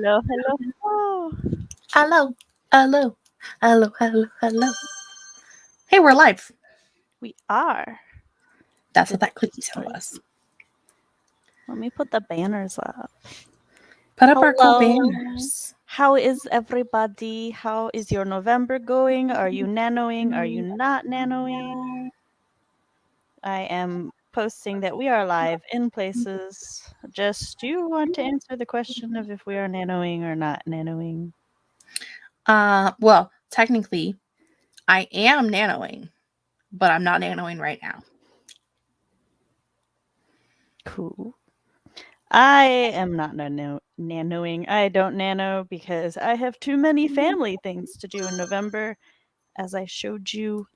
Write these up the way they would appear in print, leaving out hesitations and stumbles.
Hello, hello, hello. Hello, hello, hello, hello, hello. Hey, we're live. We are. That's The what that clicky sound display. was. Let me put the banners up. Put up our cool Hello. banners. How is everybody? How is your November going? Are you nanoing? Are you not nanoing? I am posting that we are live in places. Just do you want to answer the question of if we are nanoing or not nanoing? Well, technically, I am nanoing, but I'm not nanoing right now. Cool. I am not nanoing. I don't nano because I have too many family things to do in November, as I showed you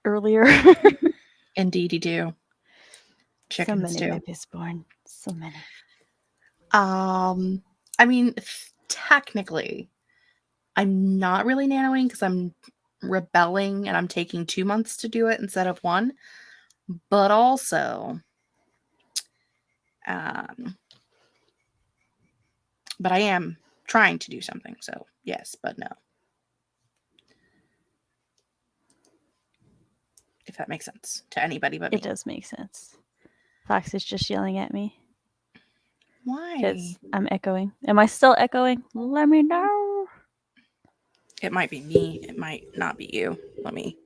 earlier. Indeed, you do. So Chickens many too. babies born. So many. I mean, technically, I'm not really nanoing because I'm rebelling and I'm taking 2 months to do it instead of 1. But also, but I am trying to do something. So yes, but no. If that makes sense to anybody but me. It does make sense. Fox is just yelling at me Why? because I'm echoing. Am I still echoing? Let me know. It might be me. It might not be you. Let me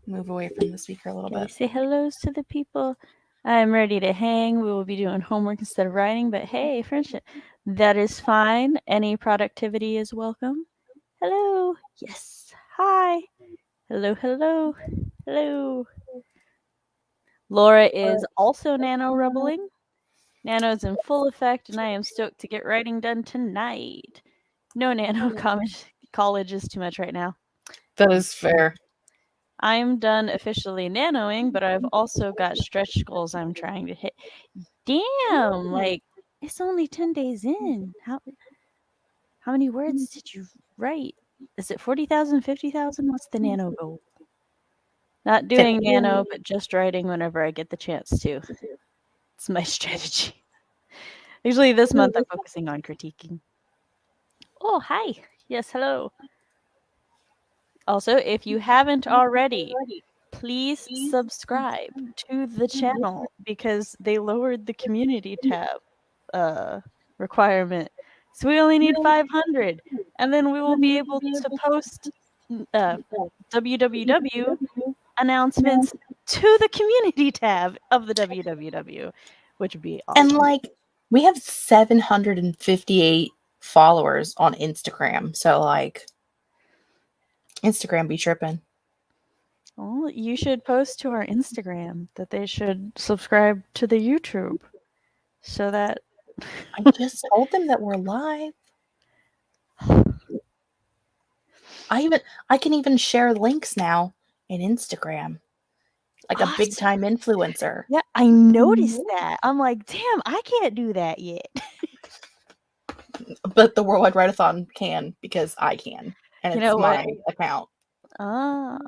move away from the speaker a little Okay, bit. say hellos to the people. I'm ready to hang. We will be doing homework instead of writing, but hey, friendship. That is fine. Any productivity is welcome. Hello. Yes. Hi. Hello, hello. Hello. Laura is also nano rebelling. Nano's in full effect, and I am stoked to get writing done tonight. No nano college is too much right now. That is fair. I'm done officially nanoing, but I've also got stretch goals I'm trying to hit. Damn, like it's only 10 days in. How many words did you write? Is it 40,000, 50,000? What's the nano goal? Not doing nano, but just writing whenever I get the chance to. It's my strategy. Usually this month I'm focusing on critiquing. Oh, hi. Yes, hello. Also, if you haven't already, please subscribe to the channel because they lowered the community tab requirement. So we only need 500 and then we will be able to post www announcements to the community tab of the www, which would be And awesome. like, we have 758 followers on Instagram. So like, Instagram be tripping. Well, you should post to our Instagram that they should subscribe to the YouTube so that I just told them that we're live. I can even share links now in Instagram. Like a big awesome. time influencer. Yeah, I noticed that. I'm like, damn, I can't do that yet. But the Worldwide Writeathon can because I can. And You it's know what? my account. Ah.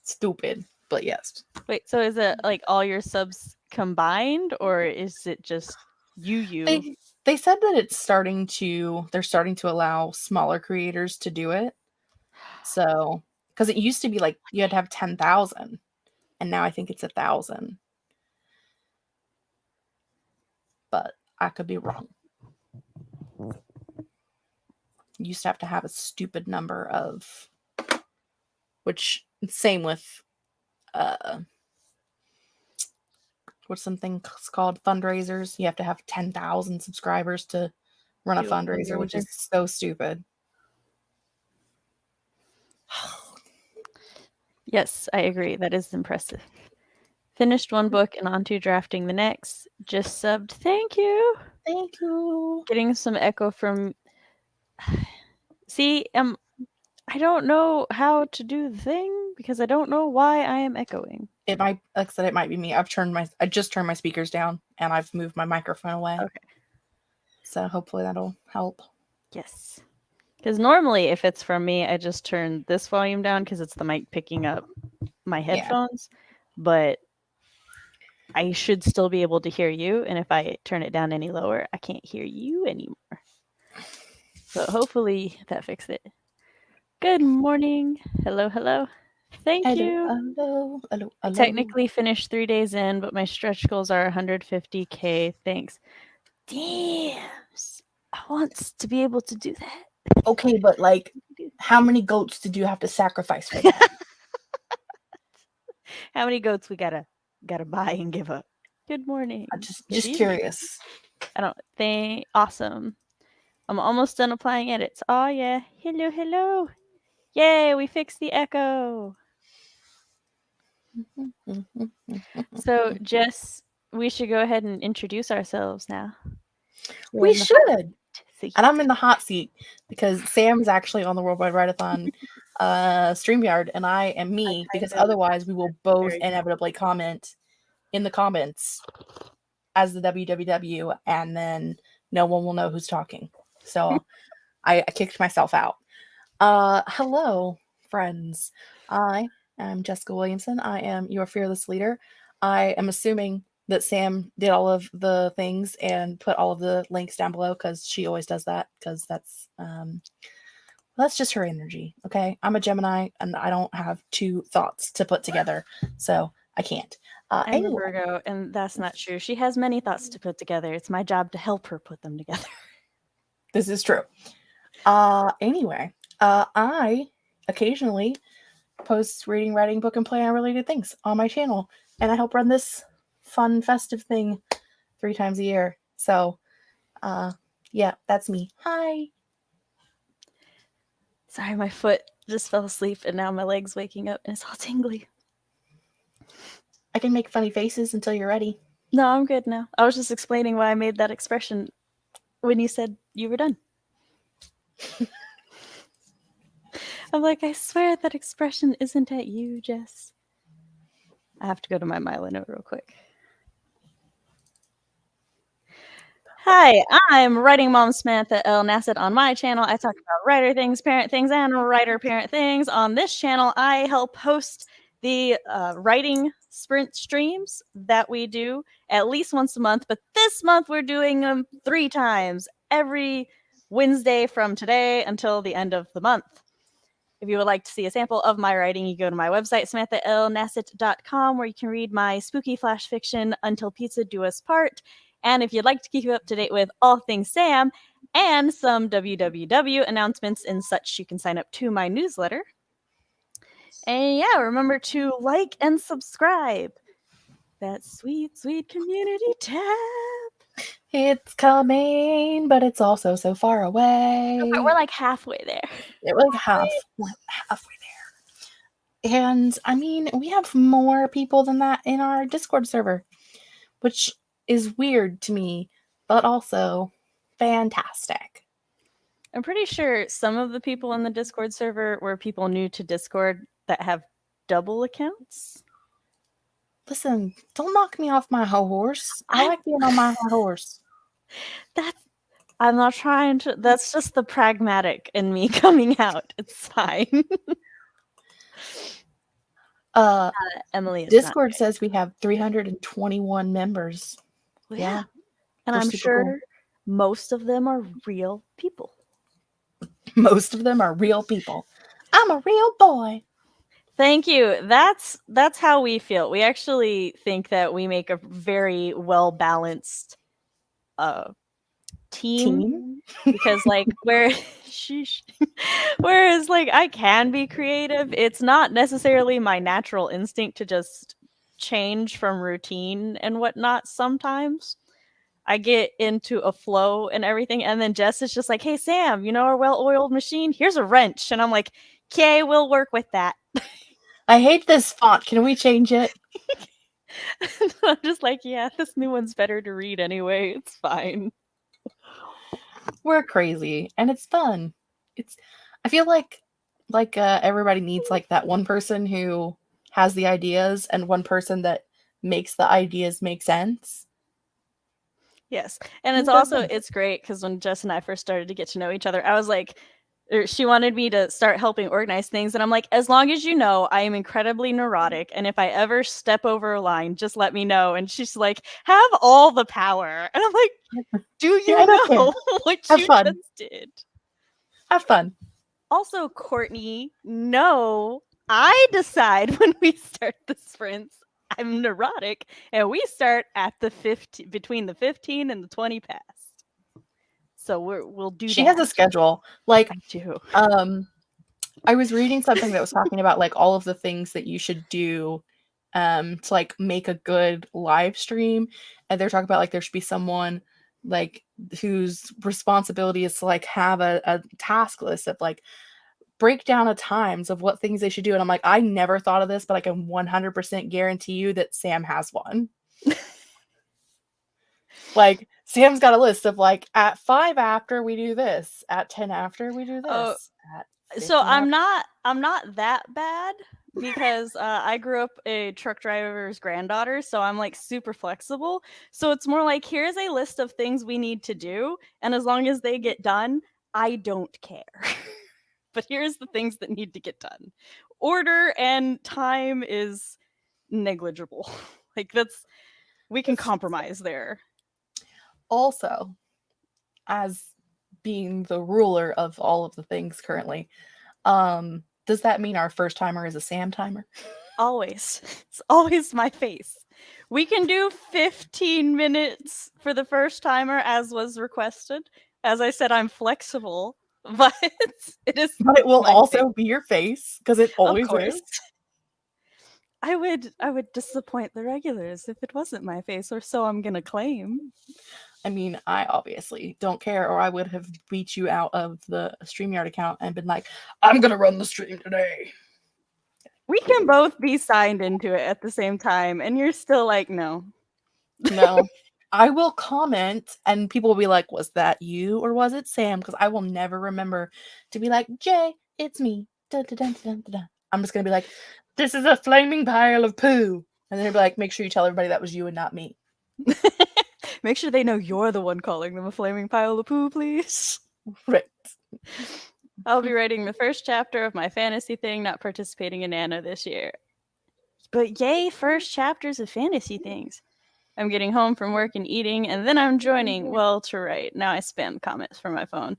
Stupid. But yes. Wait, so is it like all your subs combined or is it just you? They said that they're starting to allow smaller creators to do it. So, because it used to be like you had to have 10,000 and now I think it's 1,000. But I could be wrong. You used to have to have a stupid number of, which same with what's something called fundraisers. You have to have 10,000 subscribers to run a Do a fundraiser, which fundraiser. is so stupid. Yes, I agree. That is impressive. Finished one book and on to drafting the next. Just subbed. Thank you. Thank you. Getting some echo from. See, I don't know how to do the thing because I don't know why I am echoing. It might, like I said, it might be me. I just turned my speakers down and I've moved my microphone away. Okay. So hopefully that'll help. Yes. Because normally, if it's from me, I just turn this volume down because it's the mic picking up my headphones. But I should still be able to hear you, and if I turn it down any lower, I can't hear you anymore. So hopefully that fixed it. Good morning. Hello, hello. Thank Hello, you. hello, hello, I hello. technically finished 3 days in, but my stretch goals are 150K. Thanks. Damn. I want to be able to do that. Okay, but like, how many goats did you have to sacrifice for that? How many goats we gotta buy and give up? Good morning. Just curious. I don't think. Awesome. I'm almost done applying edits. Oh yeah. Hello, hello. Yay, we fixed the echo. So, Jess, we should go ahead and introduce ourselves now. We should. And I'm in the hot seat because Sam's actually on the Worldwide Writeathon StreamYard, and I am me, because otherwise we will both inevitably comment in the comments as the WWW, and then no one will know who's talking. So I kicked myself out. Hello, friends. I am Jessica Williamson. I am your fearless leader. I am assuming that Sam did all of the things and put all of the links down below, because she always does that, because that's just her energy. Okay, I'm a Gemini and I don't have two thoughts to put together, so I can't. I'm a Virgo, and that's not true. She has many thoughts to put together. It's my job to help her put them together. This is true. Anyway, I occasionally post reading, writing, book, and play unrelated things on my channel, and I help run this fun, festive thing 3 times a year. So, yeah, that's me. Hi. Sorry, my foot just fell asleep, and now my leg's waking up, and it's all tingly. I can make funny faces until you're ready. No, I'm good now. I was just explaining why I made that expression when you said you were done. I'm like, I swear that expression isn't at you, Jess. I have to go to my Milo note real quick. Hi, I'm Writing Mom Samantha L. Nassett. On my channel, I talk about writer things, parent things, and writer parent things. On this channel, I help host the writing sprint streams that we do at least once a month, but this month we're doing them 3 times every Wednesday from today until the end of the month. If you would like to see a sample of my writing, you go to my website, samanthaalnassett.com, where you can read my spooky flash fiction, Until Pizza Do Us Part. And if you'd like to keep up to date with all things Sam and some WWW announcements and such, you can sign up to my newsletter. And yeah, remember to like and subscribe. That sweet, sweet community tab. It's coming, but it's also so far away. But we're like halfway there. We're like halfway there. And I mean, we have more people than that in our Discord server, which is weird to me, but also fantastic. I'm pretty sure some of the people in the Discord server were people new to Discord that have double accounts. Listen, don't knock me off my horse. I like being on my horse. I'm not trying to. That's just the pragmatic in me coming out. It's fine. Emily is Discord says we have 321 members. Well, yeah. And I'm sure cool. Most of them are real people. Most of them are real people. I'm a real boy. Thank you. That's how we feel. We actually think that we make a very well-balanced team? Because like whereas like I can be creative, it's not necessarily my natural instinct to just change from routine and whatnot. Sometimes I get into a flow and everything, and then Jess is just like, hey Sam, you know our well-oiled machine, here's a wrench, and I'm like, okay, we'll work with that. I hate this font, can we change it? I'm just like, yeah, this new one's better to read anyway, it's fine. We're crazy and it's fun. I feel like everybody needs like that one person who has the ideas and one person that makes the ideas make sense. Yes. And it's also, it's great because when Jess and I first started to get to know each other, I was like, She wanted me to start helping organize things, and I'm like, as long as you know, I am incredibly neurotic, and if I ever step over a line, just let me know. And she's like, have all the power. And I'm like, do you Yeah, I don't care. know what Have you fun. just did? Have fun. Also, Courtney, no, I decide when we start the sprints. I'm neurotic, and we start at the 15, between the 15 and the 20 past. So we'll do She that. has a schedule. Like, I do. I was reading something that was talking about like all of the things that you should do to like make a good live stream. And they're talking about like there should be someone like whose responsibility is to like have a task list of like breakdown of times of what things they should do. And I'm like, I never thought of this, but I can 100% guarantee you that Sam has one. Like Sam's got a list of like at 5 after we do this, at 10 after we do this, at So 15 I'm after. not that bad because I grew up a truck driver's granddaughter, so I'm like super flexible. So it's more like here's a list of things we need to do, and as long as they get done, I don't care. But here's the things that need to get done. Order and time is negligible. Like we can compromise there. Also, as being the ruler of all of the things currently, does that mean our first timer is a Sam timer? Always. It's always my face. We can do 15 minutes for the first timer as was requested. As I said, I'm flexible, but it is But it will my also face. be your face because it Of always course. is. I would disappoint the regulars if it wasn't my face, or so I'm gonna claim. I mean, I obviously don't care, or I would have beat you out of the StreamYard account and been like, I'm gonna run the stream today. We can both be signed into it at the same time, and you're still like, no. No. I will comment and people will be like, was that you or was it Sam? Because I will never remember to be like, Jay, it's me. Dun, dun, dun, dun, dun, dun. I'm just gonna be like, this is a flaming pile of poo. And then they'll be like, make sure you tell everybody that was you and not me. Make sure they know you're the one calling them a flaming pile of poo, please. Right. I'll be writing the first chapter of my fantasy thing, not participating in Nano this year. But yay, first chapters of fantasy things. I'm getting home from work and eating, and then I'm joining. Well, to write. Now I spam comments from my phone.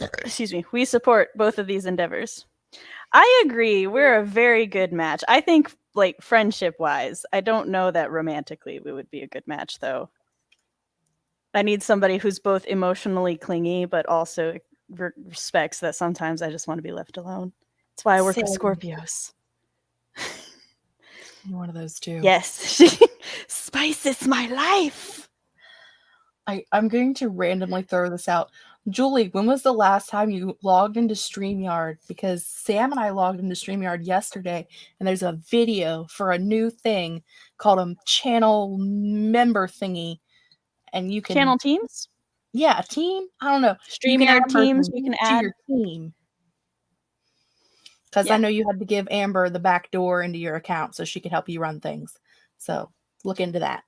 Excuse me. We support both of these endeavors. I agree. We're a very good match. I think, like, friendship-wise, I don't know that romantically we would be a good match, though. I need somebody who's both emotionally clingy, but also respects that sometimes I just want to be left alone. That's why I work with Scorpios. You're one of those too. Yes. Spice is my life. I'm going to randomly throw this out. Julie, when was the last time you logged into StreamYard? Because Sam and I logged into StreamYard yesterday, and there's a video for a new thing called a channel member thingy. And you can Channel teams? Yeah, a team. I don't know. StreamYard teams we can to add your team. Because I know you had to give Amber the back door into your account so she could help you run things. So look into that.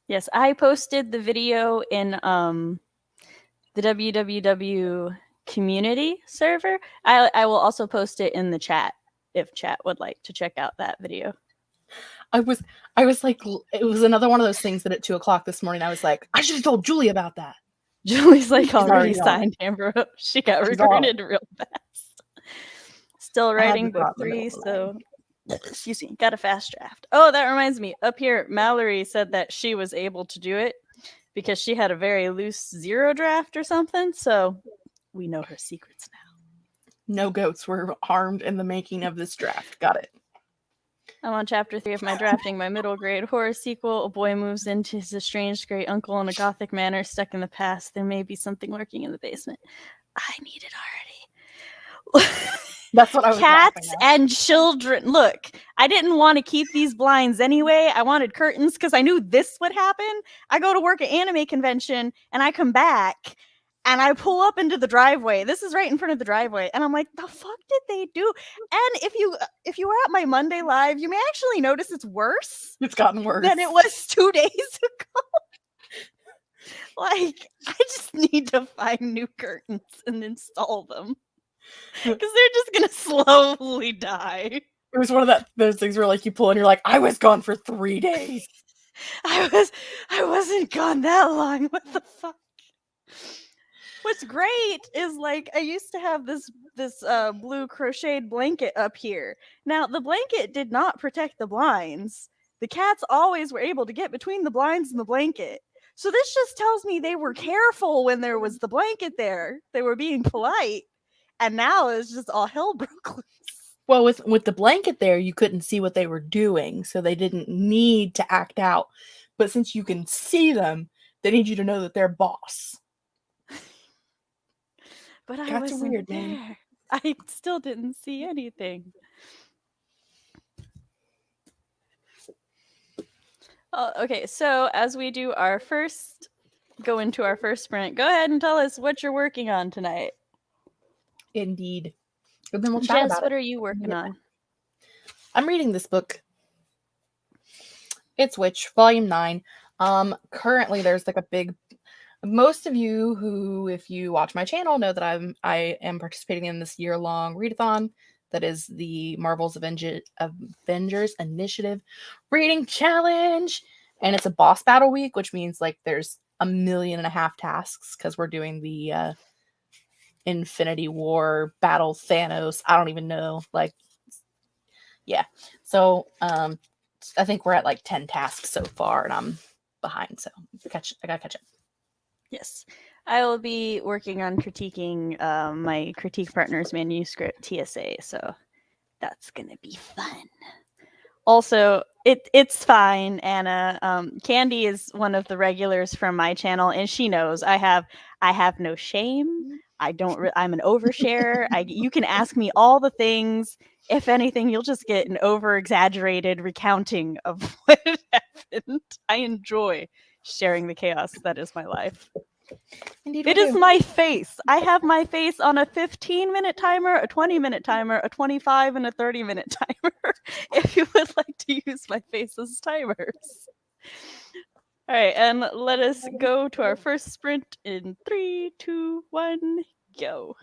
Yes, I posted the video in the www community server. I will also post it in the chat if chat would like to check out that video. I was like, it was another one of those things that at 2:00 this morning I was like, I should have told Julie about that. Julie's like already signed Amber up. She got recruited real fast. Still writing book 3, so excuse me, got a fast draft. Oh, that reminds me. Up here, Mallory said that she was able to do it because she had a very loose 0 draft or something. So we know her secrets now. No goats were harmed in the making of this draft. Got it. I'm on chapter 3 of my drafting my middle grade horror sequel. A boy moves into his estranged great uncle in a gothic manor stuck in the past. There may be something lurking in the basement. I need it already. That's what I was Cats and children. Look, I didn't want to keep these blinds anyway. I wanted curtains because I knew this would happen. I go to work at anime convention and I come back and I pull up into the driveway. This is right in front of the driveway. And I'm like, the fuck did they do? And if you were at my Monday live, you may actually notice it's worse. It's gotten worse than it was 2 days ago. Like, I just need to find new curtains and install them. Because they're just going to slowly die. It was one of those things where like you pull and you're like, I was gone for 3 days. I wasn't gone that long. What the fuck? What's great is like I used to have this blue crocheted blanket up here. Now the blanket did not protect the blinds. The cats always were able to get between the blinds and the blanket. So this just tells me they were careful when there was the blanket there. They were being polite. And now it's just all hell broke loose. Well, with the blanket there, you couldn't see what they were doing, so they didn't need to act out. But since you can see them, they need you to know that they're boss. But I Cats are wasn't weird, there. man. I still didn't see anything. Okay, so as we do go into our first sprint, go ahead and tell us what you're working on tonight. Indeed. And then we'll chat Jess, about what it. are you working on? I'm reading this book. It's Witch, Volume 9. Currently there's like a big most of you who, if you watch my channel, know that I am participating in this year-long readathon that is the Marvel's Avengers Initiative reading challenge. And it's a boss battle week, which means like there's 1.5 million tasks because we're doing the Infinity War battle Thanos. I don't even know. Like, yeah. So I think we're at like 10 tasks so far, and I'm behind. So I gotta catch up. Yes. I will be working on critiquing my critique partner's manuscript TSA, so that's gonna be fun. Also, it's fine, Anna. Candy is one of the regulars from my channel, and she knows I have no shame. I'm an oversharer. You can ask me all the things. If anything, you'll just get an over-exaggerated recounting of what happened. I enjoy sharing the chaos that is my life. Indeed, It we is do. my face. I have my face on a 15-minute timer, a 20-minute timer, a 25, and a 30-minute timer. If you would like to use my face as timers. All right, and let us go to our first sprint in 3, 2, 1, go.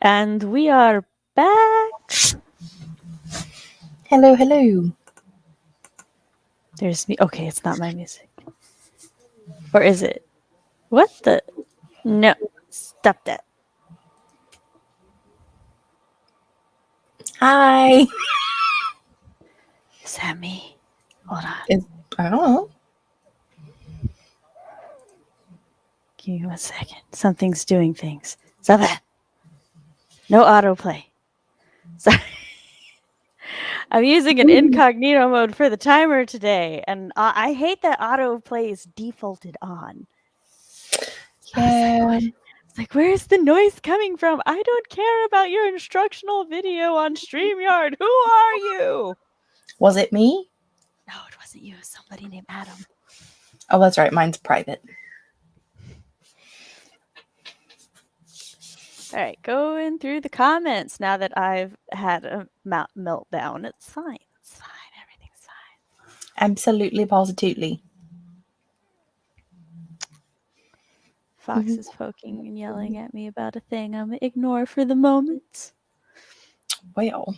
And we are back. Hello, hello. There's me. Okay, it's not my music. Or is it? What the? No. Stop that. Hi. Is that me? Hold on. I don't know. Give me 1 second. Something's doing things. Stop that. No autoplay. Sorry. I'm using an incognito mode for the timer today, and I hate that autoplay is defaulted on. Yeah. It's like, where's the noise coming from? I don't care about your instructional video on StreamYard. Who are you? Was it me? No, it wasn't you. It was somebody named Adam. Oh, that's right. Mine's private. All right, going through the comments now that I've had a meltdown. It's fine. It's fine. Everything's fine. Absolutely, positively. Fox is poking and yelling at me about a thing I'm going to ignore for the moment. Well.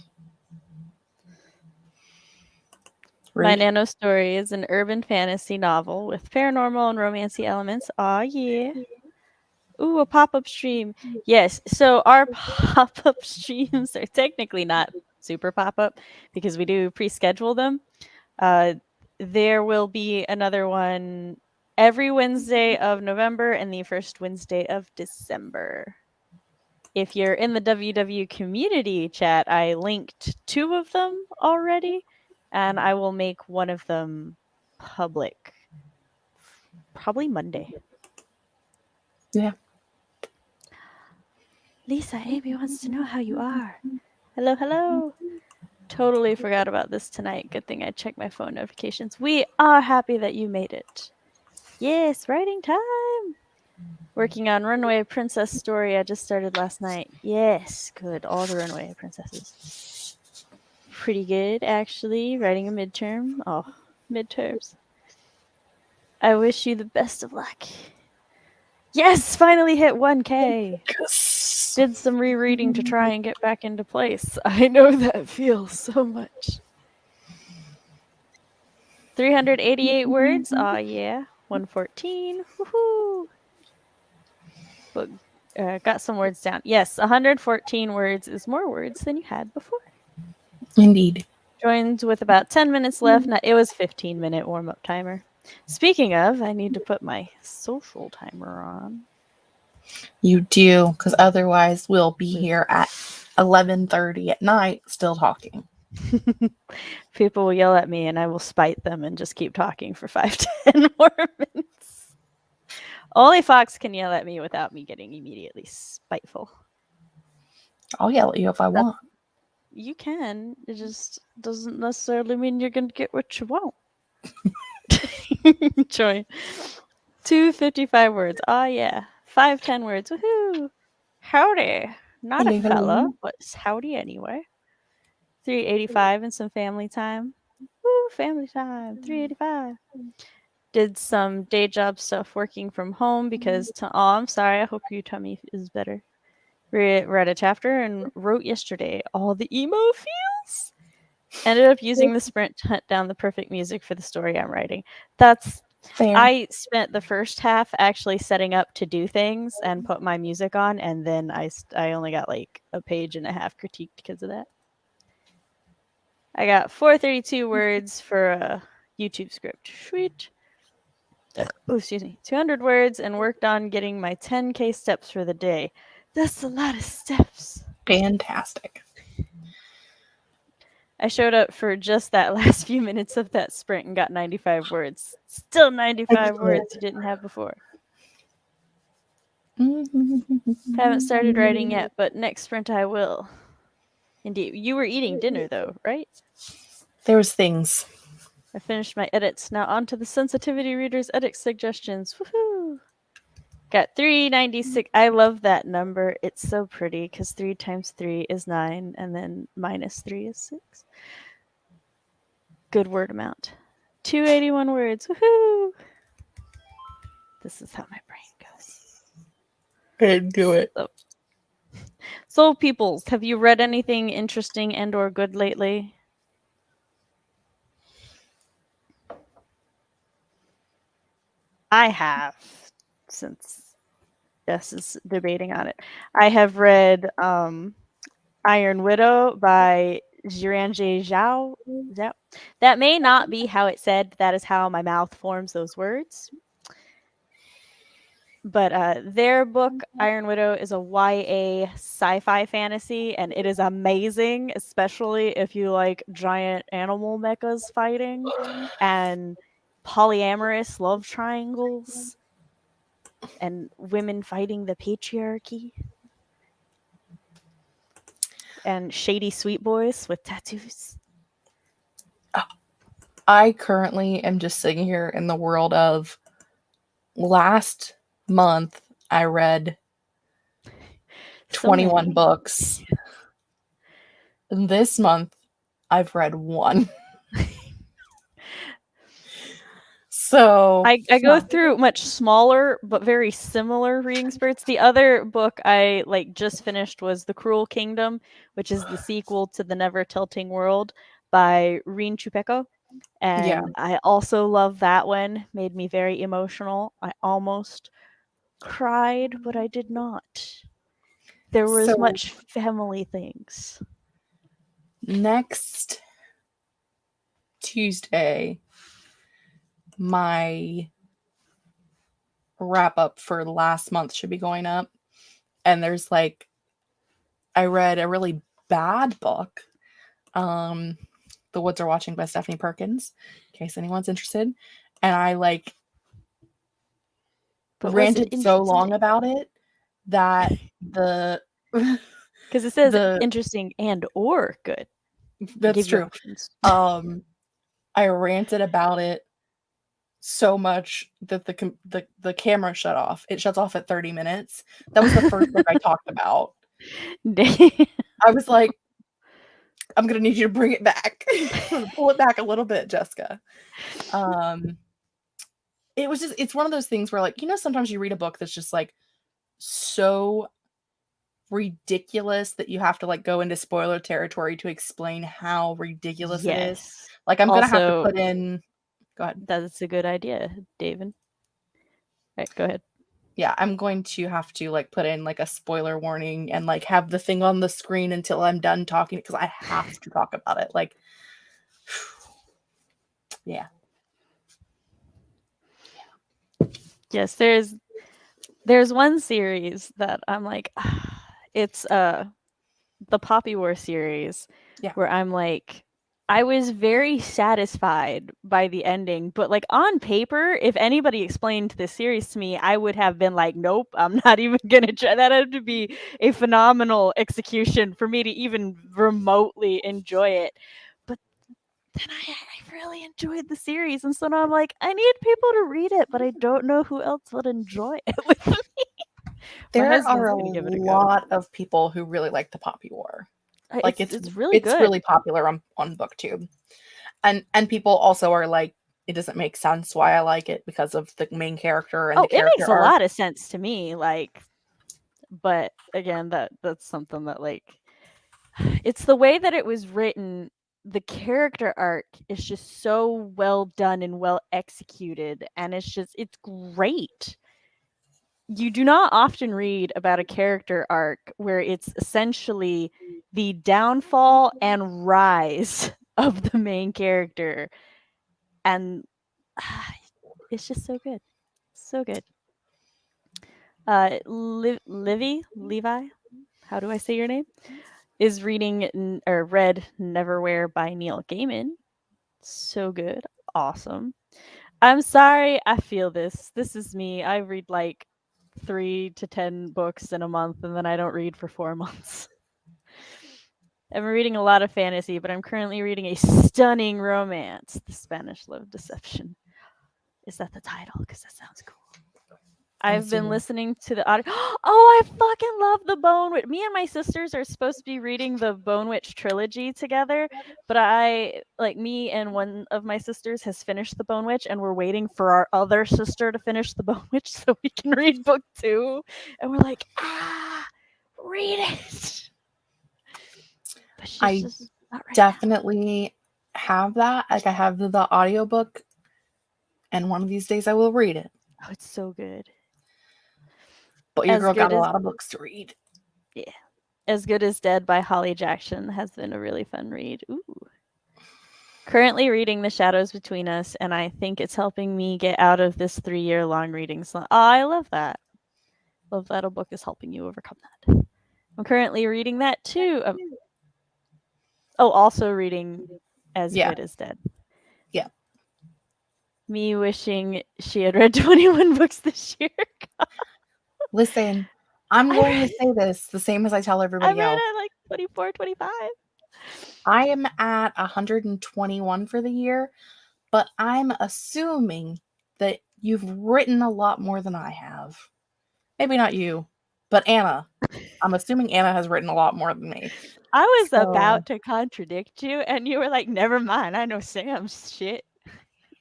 My Nano Story is an urban fantasy novel with paranormal and romancy elements. Aw, yeah. Ooh, a pop-up stream. Yes, so our pop-up streams are technically not super pop-up because we do pre-schedule them. There will be another one every Wednesday of November and the first Wednesday of December. If you're in the WW community chat, I linked 2 of them already, and I will make one of them public probably Monday. Yeah. Lisa, Amy wants to know how you are. Hello, hello. Totally forgot about this tonight. Good thing I checked my phone notifications. We are happy that you made it. Yes, writing time. Working on Runaway Princess story I just started last night. Yes, good. All the Runaway Princesses. Pretty good, actually. Writing a midterm. Oh, midterms. I wish you the best of luck. Yes, finally hit 1K. Yes. Did some rereading to try and get back into place. I know that feels so much. 388 words. Aw, yeah. 114. Woohoo. But got some words down. Yes, 114 words is more words than you had before. Indeed. Joined with about 10 minutes left. Now, it was 15-minute warm-up timer. Speaking of, I need to put my social timer on. You do, because otherwise we'll be here at 11:30 at night still talking. People will yell at me and I will spite them and just keep talking for 5-10 more minutes. Only Fox can yell at me without me getting immediately spiteful. I'll yell at you if I want. You can. It just doesn't necessarily mean you're going to get what you want. Join. 255 words. Oh, yeah. 510 words. Woohoo. Howdy. Not Hello, a fella, hello. but howdy anyway. 385 and some family time. Woo, family time. 385. Did some day job stuff working from home because, I'm sorry. I hope your tummy is better. Read a chapter and wrote yesterday all the emo feels. Ended up using the sprint to hunt down the perfect music for the story I'm writing. That's Fair. I spent the first half actually setting up to do things and put my music on, and then I only got like a page and a half critiqued because of that. I got 432 words for a YouTube script. Sweet. Oh, excuse me. 200 words and worked on getting my 10K steps for the day. That's a lot of steps. Fantastic. I showed up for just that last few minutes of that sprint and got 95 words. Still 95 words you didn't have before. Haven't started writing yet, but next sprint I will. Indeed. You were eating dinner though, right? There was things. I finished my edits. Now on to the sensitivity reader's edit suggestions. Woohoo! Got 396. I love that number. It's so pretty because 3 times 3 is 9 and then minus 3 is 6. Good word amount. 281 words. Woohoo! This is how my brain goes. Go ahead, do it. Soul Peoples, have you read anything interesting and or good lately? I have, since Jess is debating on it. I have read Iron Widow by Jiranjie Zhao. That may not be how it's said. That is how my mouth forms those words. But their book, Iron Widow, is a YA sci-fi fantasy, and it is amazing, especially if you like giant animal mechas fighting and polyamorous love triangles and women fighting the patriarchy and shady sweet boys with tattoos. I currently am just sitting here in the world of last month I read 21 books. This month I've read 1. So I go through much smaller but very similar reading spurts. The other book I just finished was The Cruel Kingdom, which is the sequel to The Never Tilting World by Rin Chupeco. And I also love that one. Made me very emotional. I almost cried, but I did not. There was much family things. Next Tuesday, my wrap up for last month should be going up. And there's I read a really bad book. The Woods Are Watching by Stephanie Perkins, in case anyone's interested. And I ranted so long about it that because it says interesting and or good. That's true. I ranted about it so much that the camera shut off. It shuts off at 30 minutes. That was the first book I talked about. I was like, I'm gonna need you to bring it back. Pull it back a little bit, Jessica. It's one of those things where sometimes you read a book that's just so ridiculous that you have to go into spoiler territory to explain how ridiculous it is. I'm gonna have to put in. Go ahead. That's a good idea, David. All right, go ahead. Yeah, I'm going to have to put in a spoiler warning and have the thing on the screen until I'm done talking because I have to talk about it. Yeah. Yes, there's one series that I'm it's the Poppy War series where I'm I was very satisfied by the ending, but on paper, if anybody explained this series to me, I would have been nope, I'm not even gonna try. That had to be a phenomenal execution for me to even remotely enjoy it. But then I really enjoyed the series, and so now I'm I need people to read it, but I don't know who else would enjoy it with me. There are a lot of people who really like the Poppy War. It's really good. It's really popular on BookTube. And people also are it doesn't make sense why I like it because of the main character and the character it makes a lot of sense to me. But again, that's something that it's the way that it was written. The character arc is just so well done and well executed, and it's great. You do not often read about a character arc where it's essentially the downfall and rise of the main character, and it's just so good. So good. Levi, how do I say your name? Is reading or read Neverwhere by Neil Gaiman. So good. Awesome. I'm sorry, I feel this. This is me. I read 3 to 10 books in a month, and then I don't read for 4 months. I've been reading a lot of fantasy, but I'm currently reading a stunning romance, The Spanish Love Deception. Is that the title? Because that sounds cool. I've been listening to the audio. Oh, I fucking love the Bone Witch. Me and my sisters are supposed to be reading the Bone Witch trilogy together, but me and one of my sisters has finished the Bone Witch, and we're waiting for our other sister to finish the Bone Witch so we can read book 2. And we're read it. But she's I just not right now. definitely have that. Like I have the audiobook, and one of these days I will read it. Oh, it's so good. But your As girl got good a as lot of books to read. yeah. As Good as Dead by Holly Jackson has been a really fun read. Ooh. Currently reading The Shadows Between Us, and I think it's helping me get out of this 3-year long reading slump. Oh, I love that. Love that a book is helping you overcome that. I'm currently reading that too. Also reading As Yeah. Good as Dead. Yeah. Me wishing she had read 21 books this year. Listen, I'm I going to read, say this the same as I tell I everybody read else. at like 24, 25. I am at 121 for the year, but I'm assuming that you've written a lot more than I have. Maybe not you, but Anna. I'm assuming Anna has written a lot more than me. I was So, about to contradict you, and you were like, never mind. I know Sam's shit.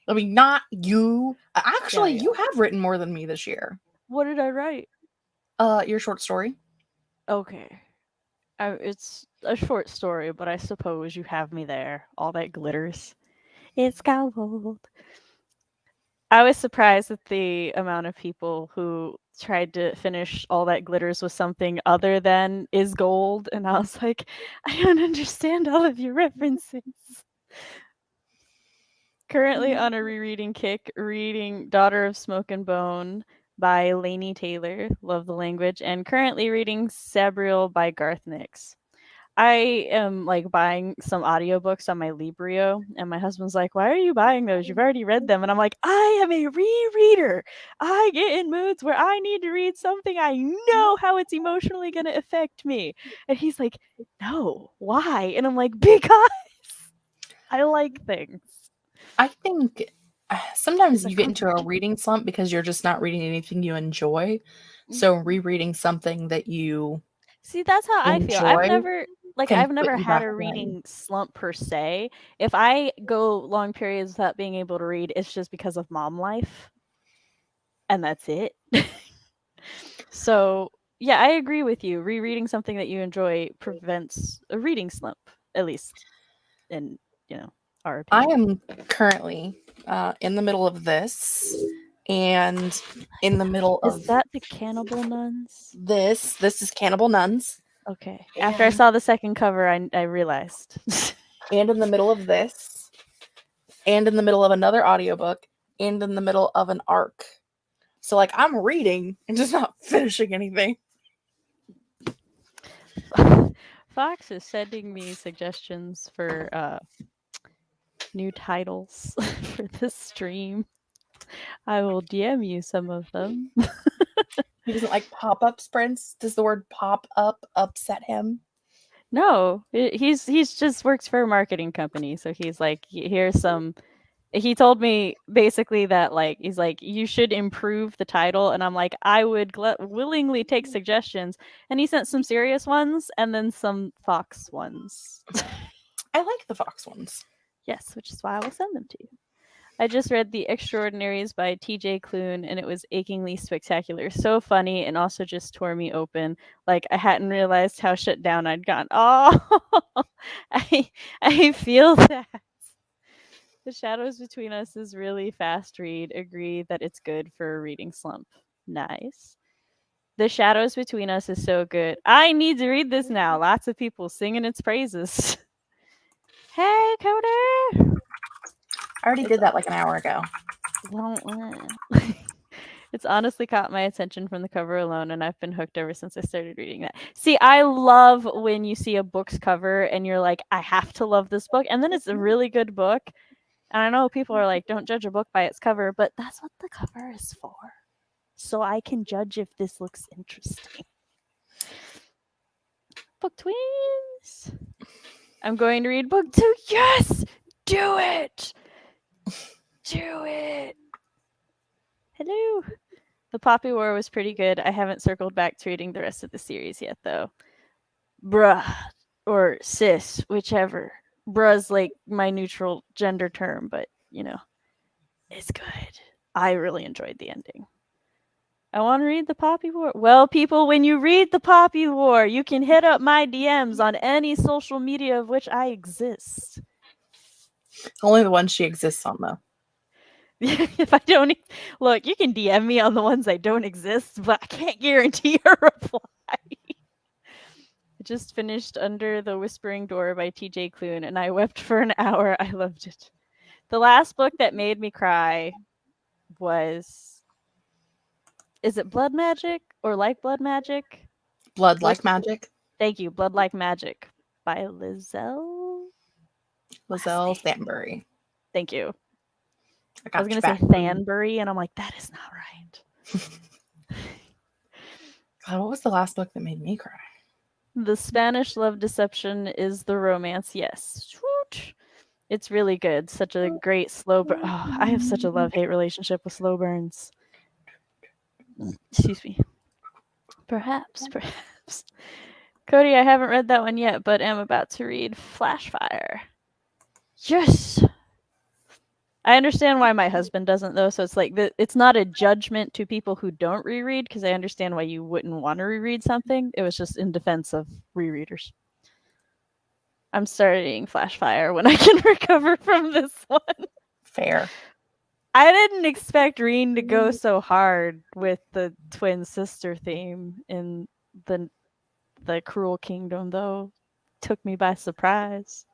I mean, not you. Yeah, Actually, yeah. you have written more than me this year. What did I write? Your short story. Okay. It's a short story, but I suppose you have me there. All that glitters. It's gold. I was surprised at the amount of people who tried to finish All That Glitters with something other than is gold, and I was like, I don't understand all of your references. Currently on a rereading kick, reading Daughter of Smoke and Bone by Laini Taylor, love the language, and currently reading Sabriel by Garth Nix. I am like buying some audiobooks on my Librio, and my husband's like, "Why are you buying those? You've already read them." And I'm like, "I am a rereader. I get in moods where I need to read something I know how it's emotionally going to affect me." And he's like, "No, why?" And I'm like, "Because I like things." I think It's sometimes a you get into a contradiction. reading slump because you're just not reading anything you enjoy. So rereading something that you See, that's how I feel. enjoy can I've put never you had back a in. reading slump per se. If I go long periods without being able to read, it's just because of mom life, and that's it. So, yeah, I agree with you. Rereading something that you enjoy prevents a reading slump, at least in, you know, our I opinion. am currently in the middle of this and in the middle Is of that the Cannibal Nuns? this. This is Cannibal Nuns. Okay. After I And saw the second cover, I realized. and in the middle of this, and in the middle of another audiobook, and in the middle of an arc. So like I'm reading and just not finishing anything. Fox is sending me suggestions for new titles for this stream. I will DM you some of them. He doesn't like pop-up sprints. Does the word pop up upset him? No, he's just works for a marketing company, so he's like, here's some. He told me basically that like he's like you should improve the title, and I'm like I would willingly take suggestions, and he sent some serious ones and then some Fox ones. I like the Fox ones. Yes, which is why I will send them to you. I just read The Extraordinaries by TJ Klune, and it was achingly spectacular. So funny, and also just tore me open. Like I hadn't realized how shut down I'd gotten. Oh, I feel that. The Shadows Between Us is really fast read. Agree that it's good for a reading slump. Nice. The Shadows Between Us is so good. I need to read this now. Lots of people singing its praises. Hey, Cody. I already It's did that like an hour ago. it's honestly caught my attention from the cover alone, and I've been hooked ever since I started reading that. See, I love when you see a book's cover and you're like, I have to love this book, and then it's a really good book. And I know people are like, don't judge a book by its cover, but that's what the cover is for. So I can judge if this looks interesting. Book Twins. I'm going to read book 2. Yes! Do it! Do it! Hello. The Poppy War was pretty good. I haven't circled back to reading the rest of the series yet, though. Bruh. Or sis, whichever. Bruh's like my neutral gender term, but, you know, it's good. I really enjoyed the ending. I want to read the Poppy War. Well, people, when you read the Poppy War, you can hit up my DMs on any social media of which I exist. Only the one she exists on, though. If I don't look, you can DM me on the ones that don't exist, but I can't guarantee a reply. I just finished Under the Whispering Door by TJ Klune, and I wept for an hour. I loved it. The last book that made me cry was, is it Blood Magic or Like Blood Magic? Blood Like Magic. Thank you. Blood Like Magic by Lizelle Stanbury. Thank you. I was going to say Thanbury, and I'm like, that is not right. God, what was the last book that made me cry? The Spanish Love Deception is the romance. Yes. It's really good. Such a great slow burn. Oh, I have such a love-hate relationship with slow burns. Excuse me. Perhaps. Cody, I haven't read that one yet, but am about to read Flashfire. Yes! I understand why my husband doesn't, though, so it's like, it's not a judgment to people who don't reread, because I understand why you wouldn't want to reread something. It was just in defense of rereaders. I'm starting Flashfire when I can recover from this one. Fair. I didn't expect Reen to go so hard with the twin sister theme in the Cruel Kingdom, though. Took me by surprise.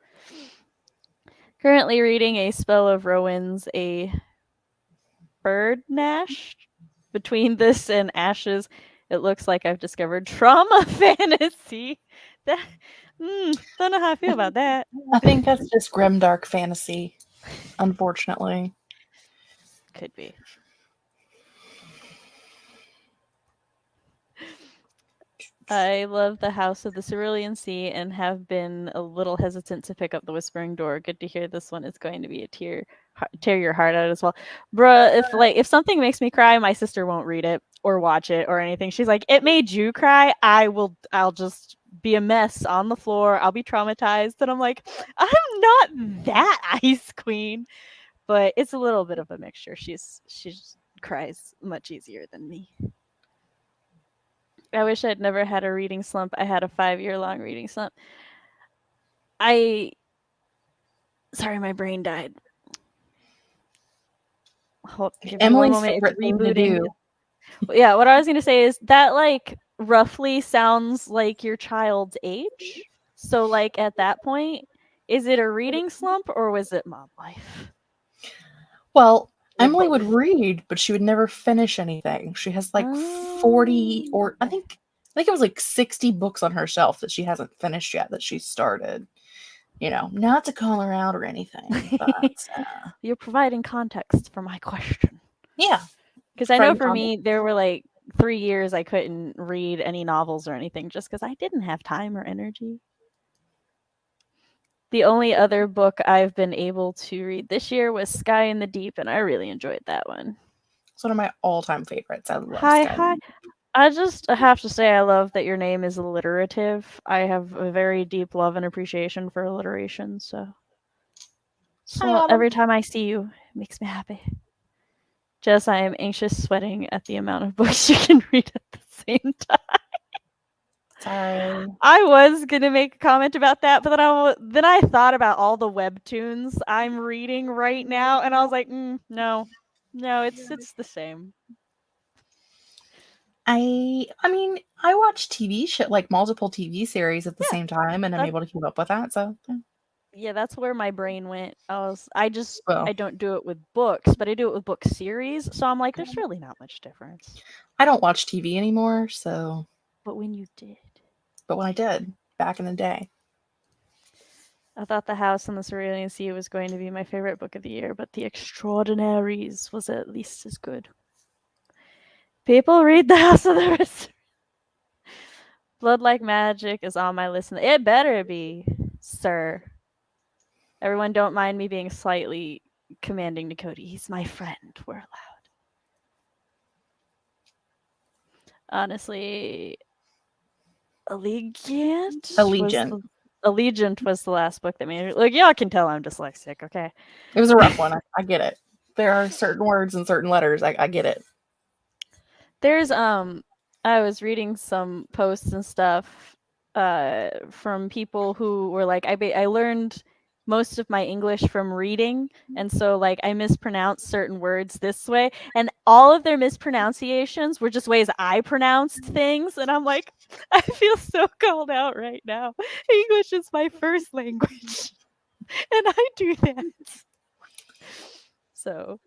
Currently reading A Spell of Rowan's, a bird nash. Between this and Ashes, it looks like I've discovered trauma fantasy. Don't know how I feel about that. I think that's just grimdark fantasy, unfortunately. Could be. I love The House of the Cerulean Sea and have been a little hesitant to pick up The Whispering Door. Good to hear this one is going to be a tear your heart out as well. Bruh, if something makes me cry, my sister won't read it or watch it or anything. She's like, it made you cry? I'll just be a mess on the floor. I'll be traumatized. And I'm like, I'm not that ice queen. But it's a little bit of a mixture. She cries much easier than me. I wish I'd never had a reading slump. I had a 5-year-long reading slump. Sorry, my brain died. Give Emily's favorite thing to do. Yeah, what I was going to say is that, like, roughly sounds like your child's age. So, like, at that point, is it a reading slump or was it mom life? Well, Emily would read, but she would never finish anything. She has like 40 or I think it was like 60 books on her shelf that she hasn't finished yet that she started. You know, not to call her out or anything, but you're providing context for my question. Yeah. Because I know for me, there were like 3 years I couldn't read any novels or anything just because I didn't have time or energy. The only other book I've been able to read this year was Sky in the Deep, and I really enjoyed that one. It's one of my all-time favorites. I love Sky. I just have to say I love that your name is alliterative. I have a very deep love and appreciation for alliteration, so every time I see you, it makes me happy. Jess, I am anxious sweating at the amount of books you can read at the same time. Sorry. I was gonna make a comment about that, but then I thought about all the webtoons I'm reading right now, and I was like, no, it's the same. I mean, I watch TV shit, like multiple TV series at the same time, and I'm able to keep up with that. So yeah, that's where my brain went. I don't do it with books, but I do it with book series. So I'm like, there's really not much difference. I don't watch TV anymore, so. But when you did. But when I did, back in the day. I thought The House on the Cerulean Sea was going to be my favorite book of the year, but The Extraordinaries was at least as good. People read The House of the Blood Like Magic is on my list. It better be, sir. Everyone don't mind me being slightly commanding to Cody. He's my friend. We're allowed. Honestly, Allegiant was the last book that made it. Look, y'all can tell I'm dyslexic, okay? It was a rough one. I get it. There are certain words and certain letters. I get it. There's I was reading some posts and stuff from people who were like I learned most of my English from reading, and so like I mispronounced certain words this way, and all of their mispronunciations were just ways I pronounced things, and I'm like, I feel so called out right now. English is my first language, and I do that. So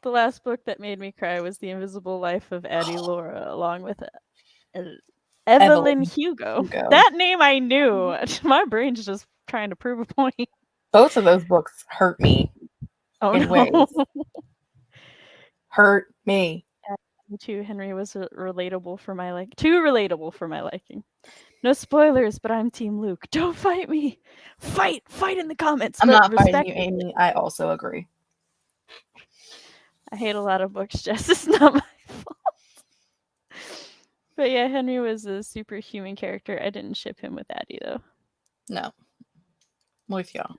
the last book that made me cry was The Invisible Life of Addie Laura, along with Evelyn Hugo. Hugo. That name I knew. My brain's just trying to prove a point. Both of those books hurt me in ways. Hurt me. Me too. Henry was relatable for my too relatable for my liking. No spoilers, but I'm Team Luke. Don't fight me. Fight in the comments. I'm but not fighting you, Amy. I also agree. I hate a lot of books, Jess. It's not my fault. But yeah, Henry was a superhuman character. I didn't ship him with Addie, though. No. I'm with y'all.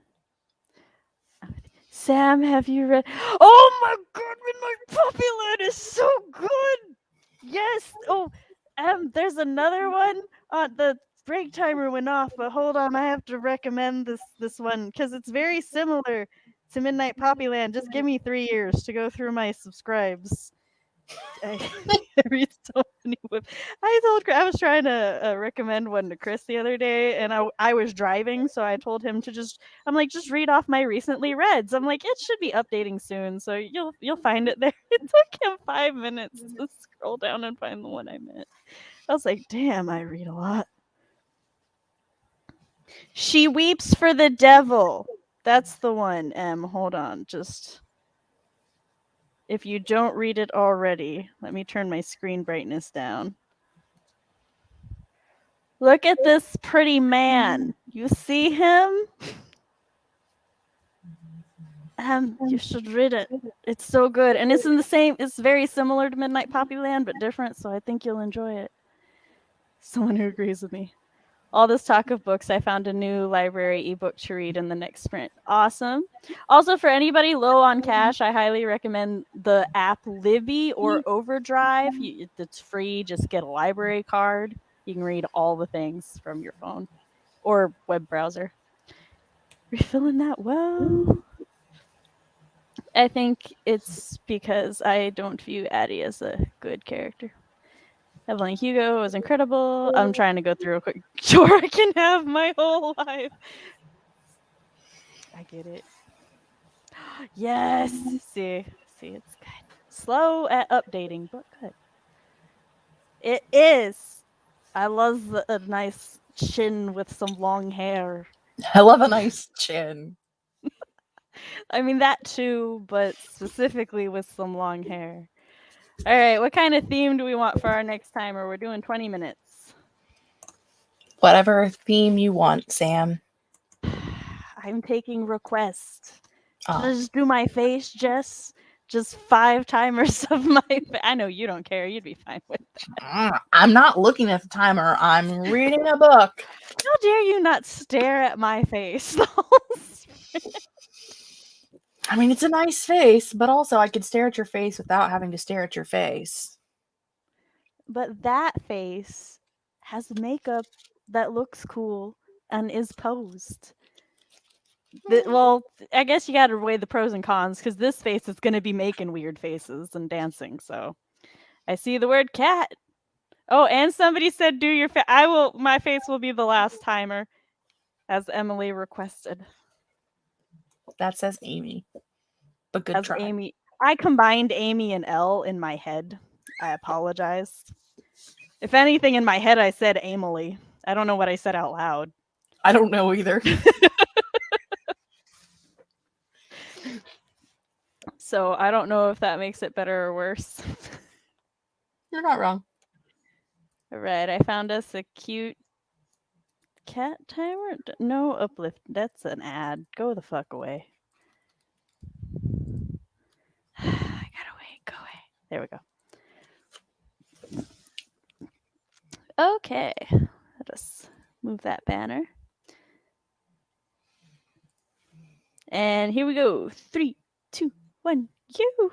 Sam, have you read... Oh my god, Midnight Poppyland is so good! Yes! Oh, there's another one. The break timer went off, but hold on, I have to recommend this one, because it's very similar to Midnight Poppyland. Just give me 3 years to go through my subscribes. I read so many I was trying to recommend one to Chris the other day, and I was driving, so I told him to just read off my recently reads. I'm like, it should be updating soon, so you'll find it there. It took him 5 minutes to scroll down and find the one I meant. I was like, damn, I read a lot. She Weeps for the Devil. That's the one. Hold on, just. If you don't read it already, let me turn my screen brightness down. Look at this pretty man. You see him? You should read it. It's so good. And it's very similar to Midnight Poppyland, but different, so I think you'll enjoy it. Someone who agrees with me. All this talk of books, I found a new library ebook to read in the next sprint. Awesome. Also, for anybody low on cash, I highly recommend the app Libby or Overdrive. It's free. Just get a library card. You can read all the things from your phone or web browser. Refilling that well. I think it's because I don't view Addie as a good character. Evelyn Hugo was incredible. I'm trying to go through a quick sure I can have my whole life. I get it. Yes. See, it's good. Slow at updating, but good. It is. I love a nice chin with some long hair. I love a nice chin. I mean that too, but specifically with some long hair. All right, what kind of theme do we want for our next timer? We're doing 20 minutes. Whatever theme you want, Sam. I'm taking requests. Oh. Just do my face, Jess. Just 5 timers of my face. I know you don't care. You'd be fine with that. I'm not looking at the timer. I'm reading a book. How dare you not stare at my face? I mean, it's a nice face, but also I could stare at your face without having to stare at your face. But that face has makeup that looks cool and is posed. Well, I guess you got to weigh the pros and cons, because this face is going to be making weird faces and dancing. So I see the word cat. Oh, and somebody said do your face. My face will be the last timer, as Emily requested. That says Amy. But good try. Amy. I combined Amy and L in my head. I apologize. If anything, in my head I said Emily. I don't know what I said out loud. I don't know either. So I don't know if that makes it better or worse. You're not wrong. All right, I found us a cute cat timer. No uplift. That's an ad. Go the fuck away. I gotta wait. Go away. There we go. Okay. Let us move that banner. And here we go. 3, 2, 1, you.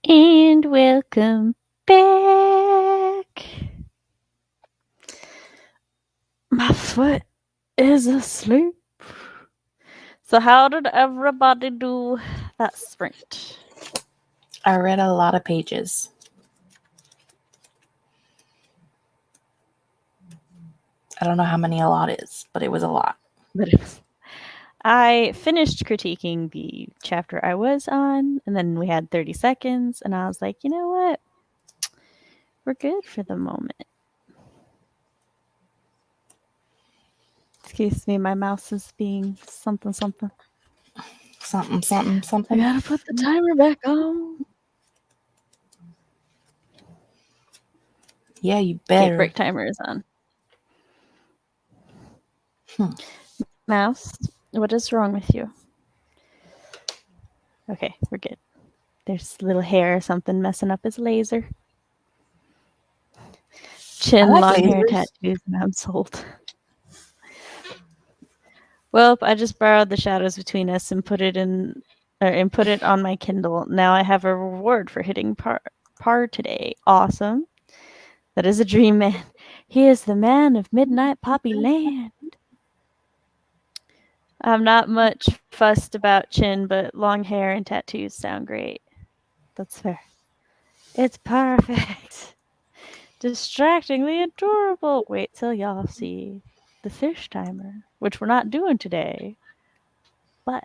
And welcome back. My foot is asleep. So how did everybody do that sprint? I read a lot of pages. I don't know how many a lot is, but it was a lot. I finished critiquing the chapter I was on, and then we had 30 seconds, and I was like, you know what? We're good for the moment. Excuse me, my mouse is being something. Something. I gotta put the timer back on. Yeah, you Okay, better. break timer is on. Mouse, what is wrong with you? Okay, we're good. There's little hair or something messing up his laser. Chin, like long hair, lasers. tattoos, and I'm sold. Well, I just borrowed the shadows between us and put it on my Kindle. Now I have a reward for hitting par today. Awesome. That is a dream, man. He is the man of Midnight Poppy Land. I'm not much fussed about chin, but long hair and tattoos sound great. That's fair. It's perfect. Distractingly adorable. Wait till y'all see the fish timer, which we're not doing today, but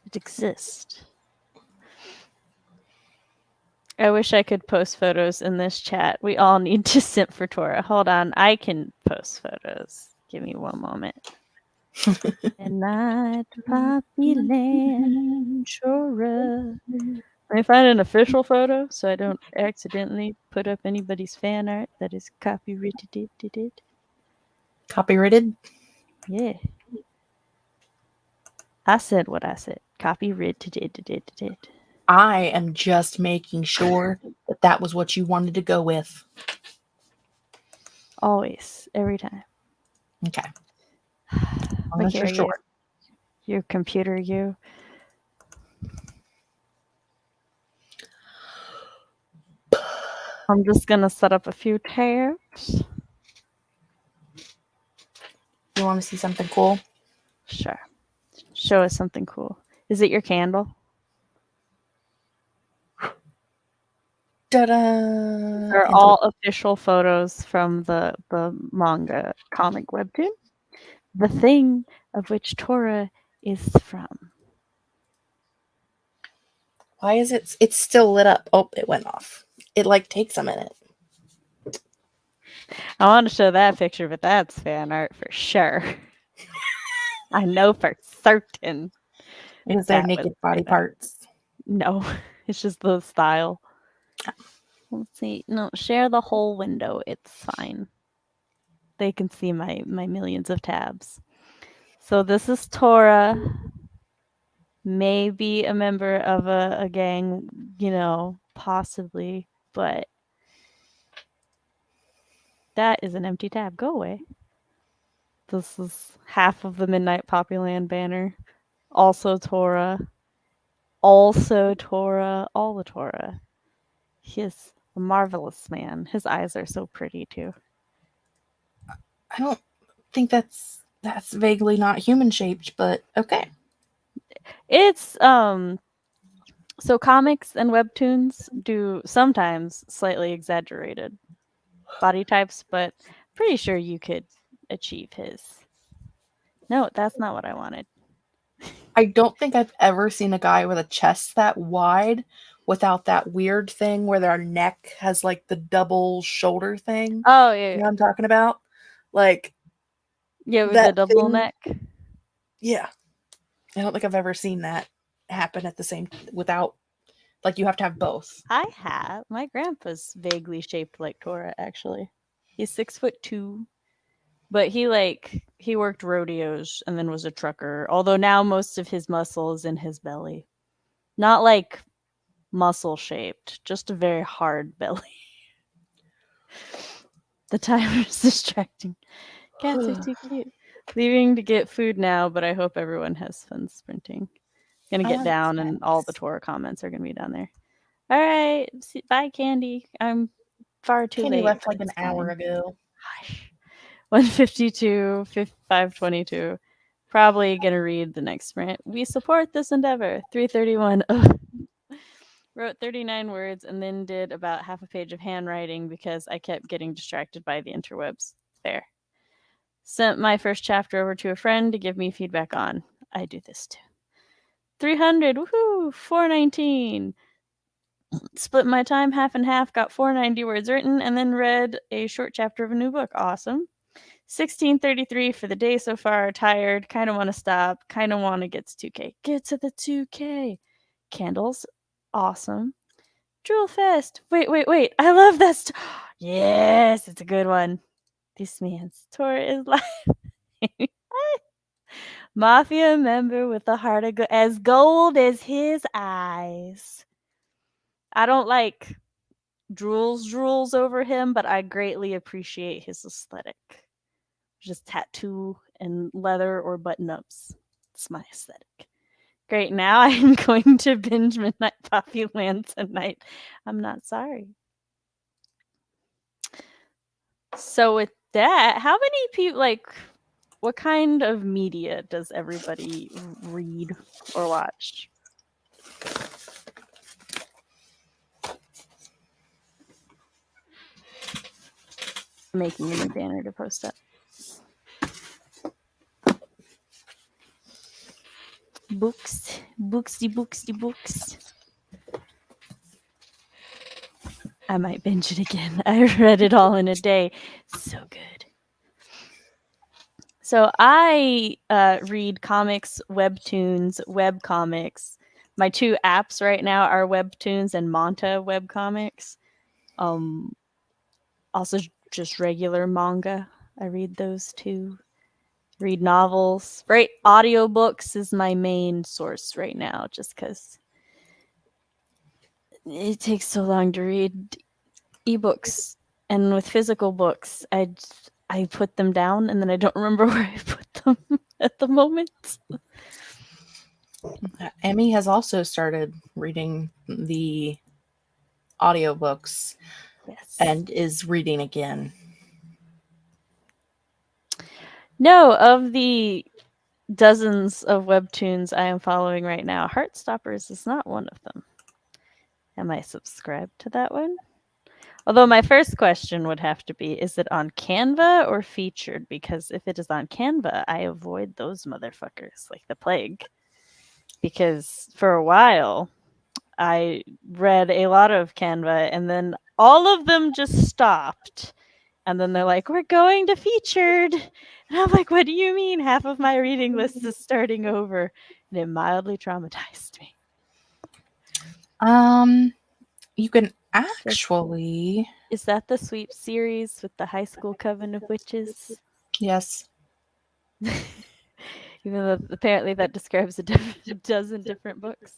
it exists. I wish I could post photos in this chat. We all need to simp for Tora. Hold on, I can post photos. Give me one moment. Midnight Poppy Land, Tora. Let me find an official photo so I don't accidentally put up anybody's fan art that is copyrighted. Copyrighted? Yeah. I said what I said. Copyrighted. I am just making sure that was what you wanted to go with. Always. Every time. Okay. Look You're here, sure. you computer, you. I'm just gonna set up a few tabs. You want to see something cool? Sure. Show us something cool. Is it your candle? Ta-da! They're all official photos from the manga comic webtoon. The thing of which Tora is from. Why is it? It's still lit up. Oh, it went off. It like takes a minute. I want to show that picture, but that's fan art for sure. I know for certain. Is there naked body parts? No, it's just the style. Let's see. No, share the whole window. It's fine. They can see my millions of tabs. So this is Tora. Maybe a member of a gang, possibly, but that is an empty tab. Go away. This is half of the Midnight Poppyland banner. Also Tora. Also Tora. All the Tora. He is a marvelous man. His eyes are so pretty too. I don't think that's vaguely not human shaped, but okay. It's so comics and webtoons do sometimes slightly exaggerated body types, but pretty sure you could achieve his. No, that's not what I wanted. I don't think I've ever seen a guy with a chest that wide without that weird thing where their neck has like the double shoulder thing. Oh, You yeah. know what I'm talking about? Like, Yeah, with the that double thing- neck. Yeah. I don't think I've ever seen that happen at the same without like you have to have both. I have. My grandpa's vaguely shaped like Tora, actually. He's 6'2", but he worked rodeos and then was a trucker. Although now most of his muscle is in his belly, not like muscle shaped, just a very hard belly. The timer's distracting. Cats are too cute. Leaving to get food now, but I hope everyone has fun sprinting. Gonna get down and all the Tora comments are gonna be down there. All right. Bye, Candy. I'm far too Candy late. left But like an it's hour fine. ago. Gosh. 152, 522. Probably gonna read the next sprint. We support this endeavor. 331. Ugh. Wrote 39 words and then did about half a page of handwriting because I kept getting distracted by the interwebs. Fair. Sent my first chapter over to a friend to give me feedback on. I do this too. 300. Woohoo! 419. Split my time half and half, got 490 words written, and then read a short chapter of a new book. Awesome. 1633 for the day so far. Tired. Kind of want to stop. Kind of want to get to 2K. Get to the 2K. Candles. Awesome. Drool Fest. Wait. I love that. Yes, it's a good one. This man's tour is live. Mafia member with a heart of as gold as his eyes. I don't like drools over him, but I greatly appreciate his aesthetic. Just tattoo and leather or button ups. It's my aesthetic. Great, now I'm going to binge Midnight Poppy Land tonight. I'm not sorry. So with that, how many people what kind of media does everybody read or watch? I'm making a new banner to post up. Books. I might binge it again. I read it all in a day. So good. So I read comics, webtoons, webcomics. My two apps right now are Webtoons and Manta webcomics. Also just regular manga. I read those too. Read novels. Right, audiobooks is my main source right now, just because it takes so long to read ebooks, and with physical books, I put them down and then I don't remember where I put them at the moment. Emmy has also started reading the audiobooks Yes. and is reading again. No, of the dozens of webtoons I am following right now, Heartstoppers is not one of them. Am I subscribed to that one? Although my first question would have to be, is it on Canva or featured? Because if it is on Canva, I avoid those motherfuckers like the plague. Because for a while, I read a lot of Canva and then all of them just stopped. And then they're like, we're going to featured. And I'm like, what do you mean? Half of my reading list is starting over. And it mildly traumatized me. You can actually. Is that the sweep series with the high school coven of witches? Yes. Even though apparently that describes a dozen different books.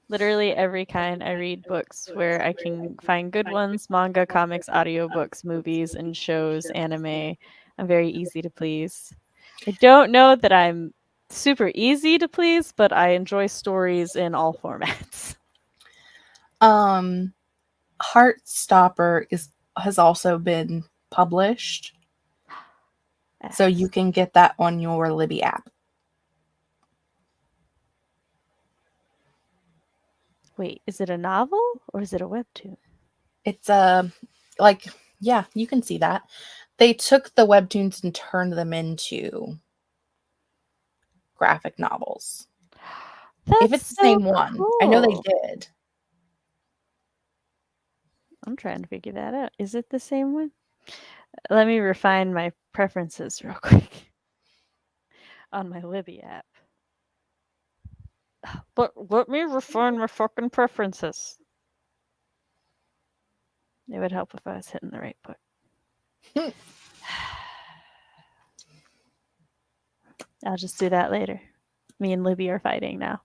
Literally every kind. I read books where I can find good ones: manga, comics, audiobooks, movies, and shows, anime. I'm very easy to please. I don't know that I'm super easy to please, but I enjoy stories in all formats. Heartstopper has also been published. So you can get that on your Libby app. Wait, is it a novel or is it a webtoon? It's yeah, you can see that. They took the webtoons and turned them into graphic novels. That's If it's the so same one, cool. I know they did. I'm trying to figure that out. Is it the same one? Let me refine my preferences real quick on my Libby app. But let me refine my fucking preferences. It would help if I was hitting the right book. I'll just do that later. Me and Libby are fighting now.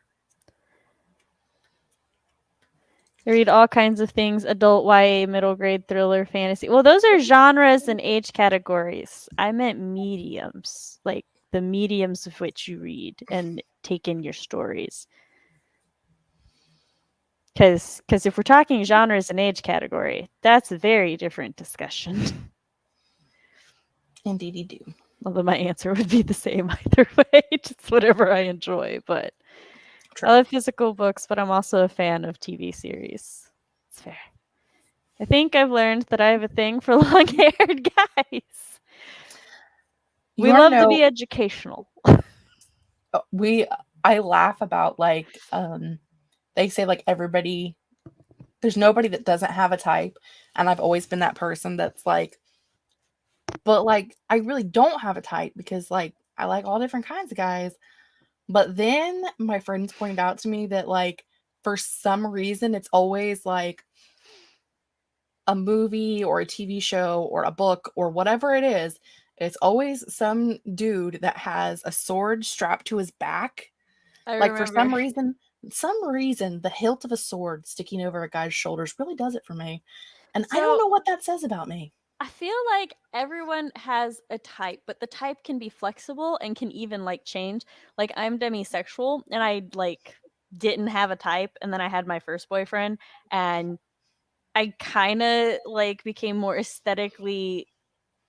I read all kinds of things: adult, YA, middle grade, thriller, fantasy. Well, those are genres and age categories. I meant mediums, like the mediums of which you read and take in your stories. Because if we're talking genres and age category, that's a very different discussion. Indeedy do. Although my answer would be the same either way, just whatever I enjoy. But True. I love physical books, but I'm also a fan of TV series. It's fair. I think I've learned that I have a thing for long-haired guys. We love to be educational. I laugh about like they say like everybody, there's nobody that doesn't have a type, and I've always been that person that's like, but like I really don't have a type because like I like all different kinds of guys. But then my friends pointed out to me that like for some reason it's always like a movie or a TV show or a book or whatever it is, it's always some dude that has a sword strapped to his back. I Like for remember. some reason, the hilt of a sword sticking over a guy's shoulders really does it for me. And I don't So know what that says about me. I feel like everyone has a type, but the type can be flexible and can even like change. Like I'm demisexual and I like didn't have a type, and then I had my first boyfriend and I kind of like became more aesthetically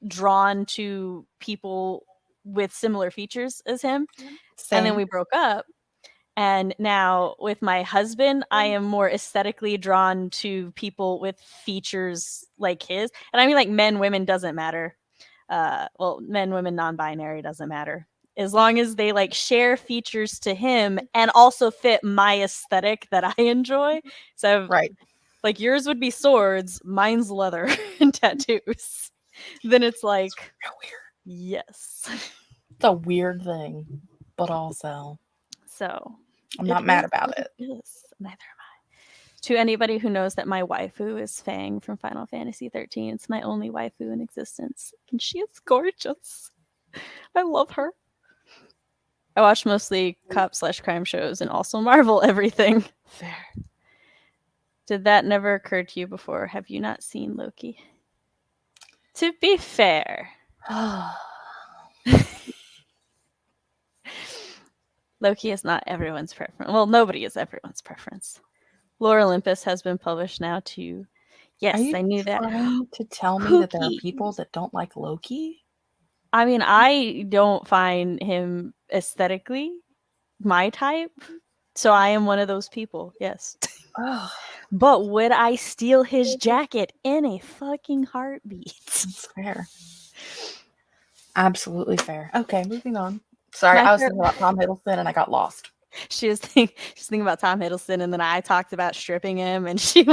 drawn to people with similar features as him. And then Same. we broke up. And now with my husband, I am more aesthetically drawn to people with features like his. And I mean, like men, women doesn't matter. Well, men, women, non-binary doesn't matter. As long as they like share features to him and also fit my aesthetic that I enjoy. So Right. like yours would be swords, mine's leather and tattoos. Then it's like, Real weird. yes. It's a weird thing, but also So I'm it not mad is about what it. it is. Neither am I. To anybody who knows that my waifu is Fang from Final Fantasy 13, it's my only waifu in existence. And she is gorgeous. I love her. I watch mostly cop/crime shows and also Marvel everything. Fair. Did that never occur to you before? Have you not seen Loki? To be fair, Loki is not everyone's preference. Well, nobody is everyone's preference. Lore Olympus has been published now too. Are Yes, you I knew that. trying to tell me that there are Pookie. people that don't like Loki? I mean, I don't find him aesthetically my type. So I am one of those people, yes. Oh, But would I steal his jacket in a fucking heartbeat? that's fair. Absolutely fair. Okay, moving on. Sorry, My I was favorite. thinking about Tom Hiddleston and I got lost. She's thinking about Tom Hiddleston, and then I talked about stripping him, and she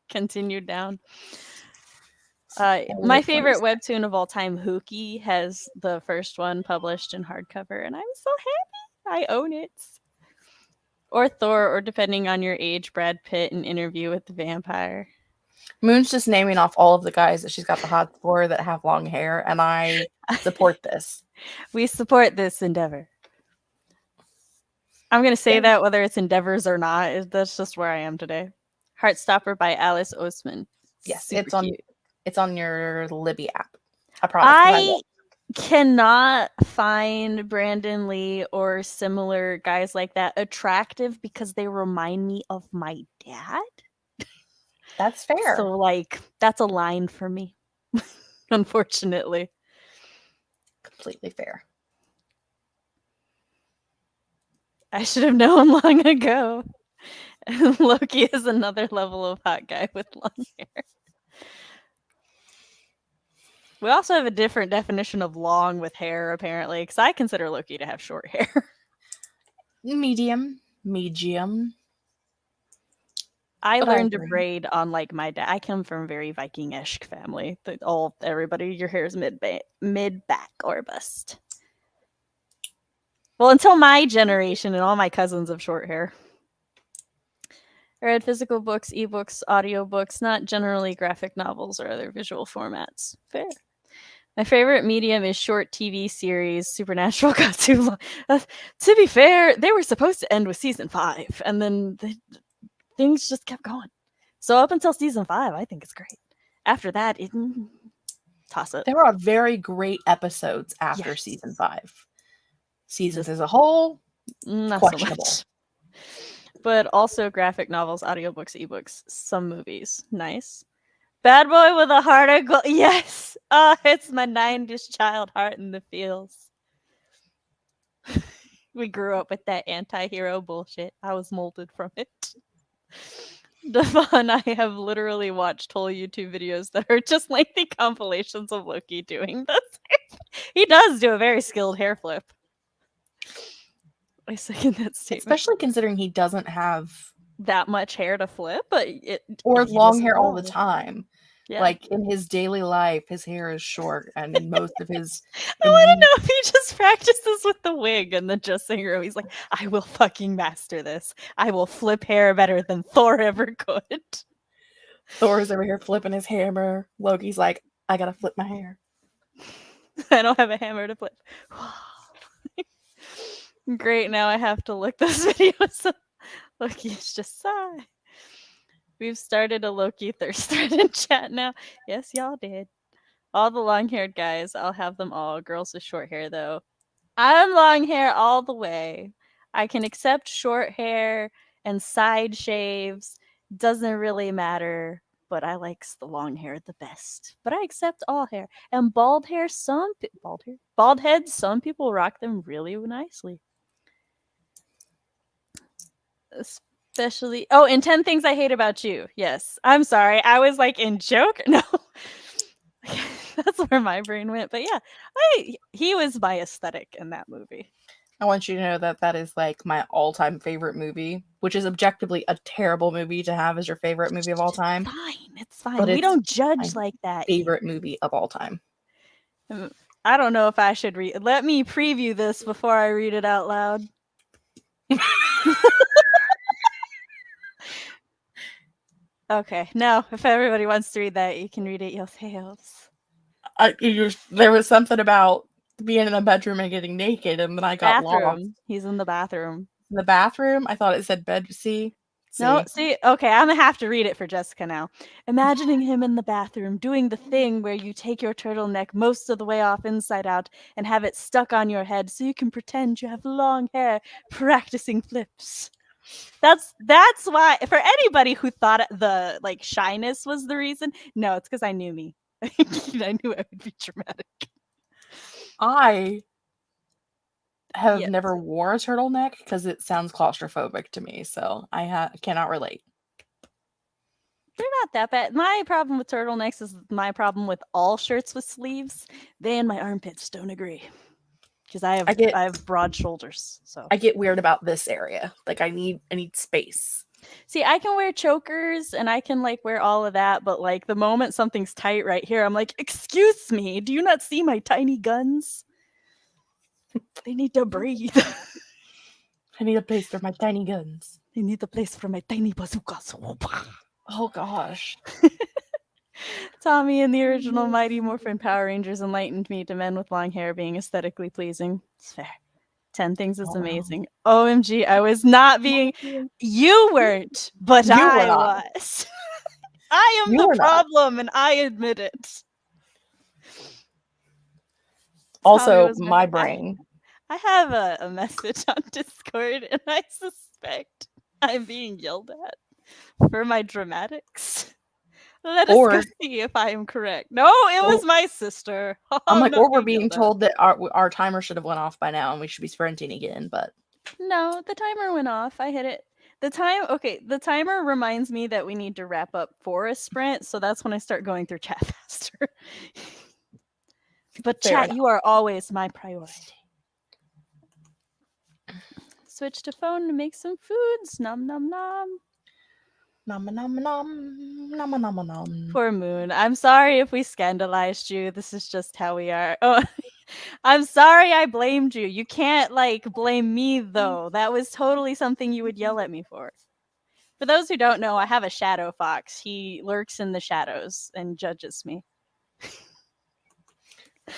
continued down. My favorite webtoon of all time, Hookie, has the first one published in hardcover, and I'm so happy I own it. Or Thor, or depending on your age, Brad Pitt in Interview with the Vampire. Moon's just naming off all of the guys that she's got the hots for that have long hair, and I support this. We support this endeavor. I'm going to say that whether it's endeavors or not. That's just where I am today. Heartstopper by Alice Oseman. Yes, Super cute. it's on your Libby app. I promise. I cannot find Brandon Lee or similar guys like that attractive because they remind me of my dad. That's fair. So, like, that's a line for me, unfortunately. Completely fair. I should have known long ago. Loki is another level of hot guy with long hair. We also have a different definition of long with hair, apparently, because I consider Loki to have short hair. Medium. I But learned to braid on like my dad. I come from a very Viking-esque family. Everybody, your hair is mid back or bust. Well, until my generation and all my cousins have short hair. I read physical books, ebooks, audiobooks, not generally graphic novels or other visual formats. Fair. My favorite medium is short TV series. Supernatural got too long. To be fair, they were supposed to end with season 5, and then things just kept going. So up until season 5, I think it's great. After that, toss it. There are very great episodes after season 5. Seasons as a whole, not questionable. so much. but also graphic novels, audiobooks, ebooks, some movies. Nice. Bad boy with a heart of gold. Yes. Oh, it's my 90s child heart in the feels. We grew up with that anti-hero bullshit. I was molded from it. Devon, I have literally watched whole YouTube videos that are just lengthy compilations of Loki doing this. He does do a very skilled hair flip. I second that statement. Especially considering he doesn't have that much hair to flip, but or he long does hair all well. the time. Yeah. Like in his daily life, his hair is short, and most of his. I want to know if he just practices with the wig and the just singer. He's like, I will fucking master this. I will flip hair better than Thor ever could. Thor's over here flipping his hammer. Loki's like, I gotta flip my hair. I don't have a hammer to flip. Great, now I have to look those videos up. Loki's just sigh. We've started a Loki thirst thread in chat now. Yes, y'all did. All the long-haired guys, I'll have them all. Girls with short hair, though. I'm long hair all the way. I can accept short hair and side shaves. Doesn't really matter, but I likes the long hair the best. But I accept all hair. And bald hair, bald heads, some people rock them really nicely. Especially, oh, and 10 Things I Hate About You. Yes, I'm sorry. I was like in joke. No, that's where my brain went. But yeah, he was my aesthetic in that movie. I want you to know that that is like my all-time favorite movie, which is objectively a terrible movie to have as your favorite movie of all time. It's fine. We don't judge like that. Favorite movie of all time. I don't know if I should read. Let me preview this before I read it out loud. Okay, now if everybody wants to read that, you can read it yourselves. There was something about being in a bedroom and getting naked, and then I got lost. He's in the bathroom. In the bathroom? I thought it said bed. See? No, see, okay, I'm gonna have to read it for Jessica now. Imagining him in the bathroom doing the thing where you take your turtleneck most of the way off inside out and have it stuck on your head so you can pretend you have long hair, practicing flips. That's why, for anybody who thought the like shyness was the reason, no, it's because I knew me. I knew I would be dramatic. I have never wore a turtleneck because it sounds claustrophobic to me, so I cannot relate. They're not that bad. My problem with turtlenecks is my problem with all shirts with sleeves. They and my armpits don't agree. Because I have broad shoulders, so I get weird about this area. Like I need space. See, I can wear chokers and I can like wear all of that, but like the moment something's tight right here, I'm like, excuse me, do you not see my tiny guns? They need to breathe. I need a place for my tiny guns. I need a place for my tiny bazookas. Oh gosh. Tommy in the original Mighty Morphin Power Rangers enlightened me to men with long hair being aesthetically pleasing. It's fair. 10 Things is amazing. OMG, I was not being... You weren't, but I was. I am the problem, and I admit it. Also, my brain. I have a message on Discord, and I suspect I'm being yelled at for my dramatics. Let us go see if I am correct. No, it was my sister. I'm like, or we're being told that our timer should have went off by now and we should be sprinting again, but no, the timer went off. I hit it. The timer reminds me that we need to wrap up for a sprint, so that's when I start going through chat faster. But chat, you are always my priority. Switch to phone to make some foods. Nom nom nom. Nom nom nom nom nom nom. Poor Moon. I'm sorry if we scandalized you. This is just how we are. Oh, I'm sorry I blamed you. You can't like blame me though. That was totally something you would yell at me for. For those who don't know, I have a shadow fox. He lurks in the shadows and judges me.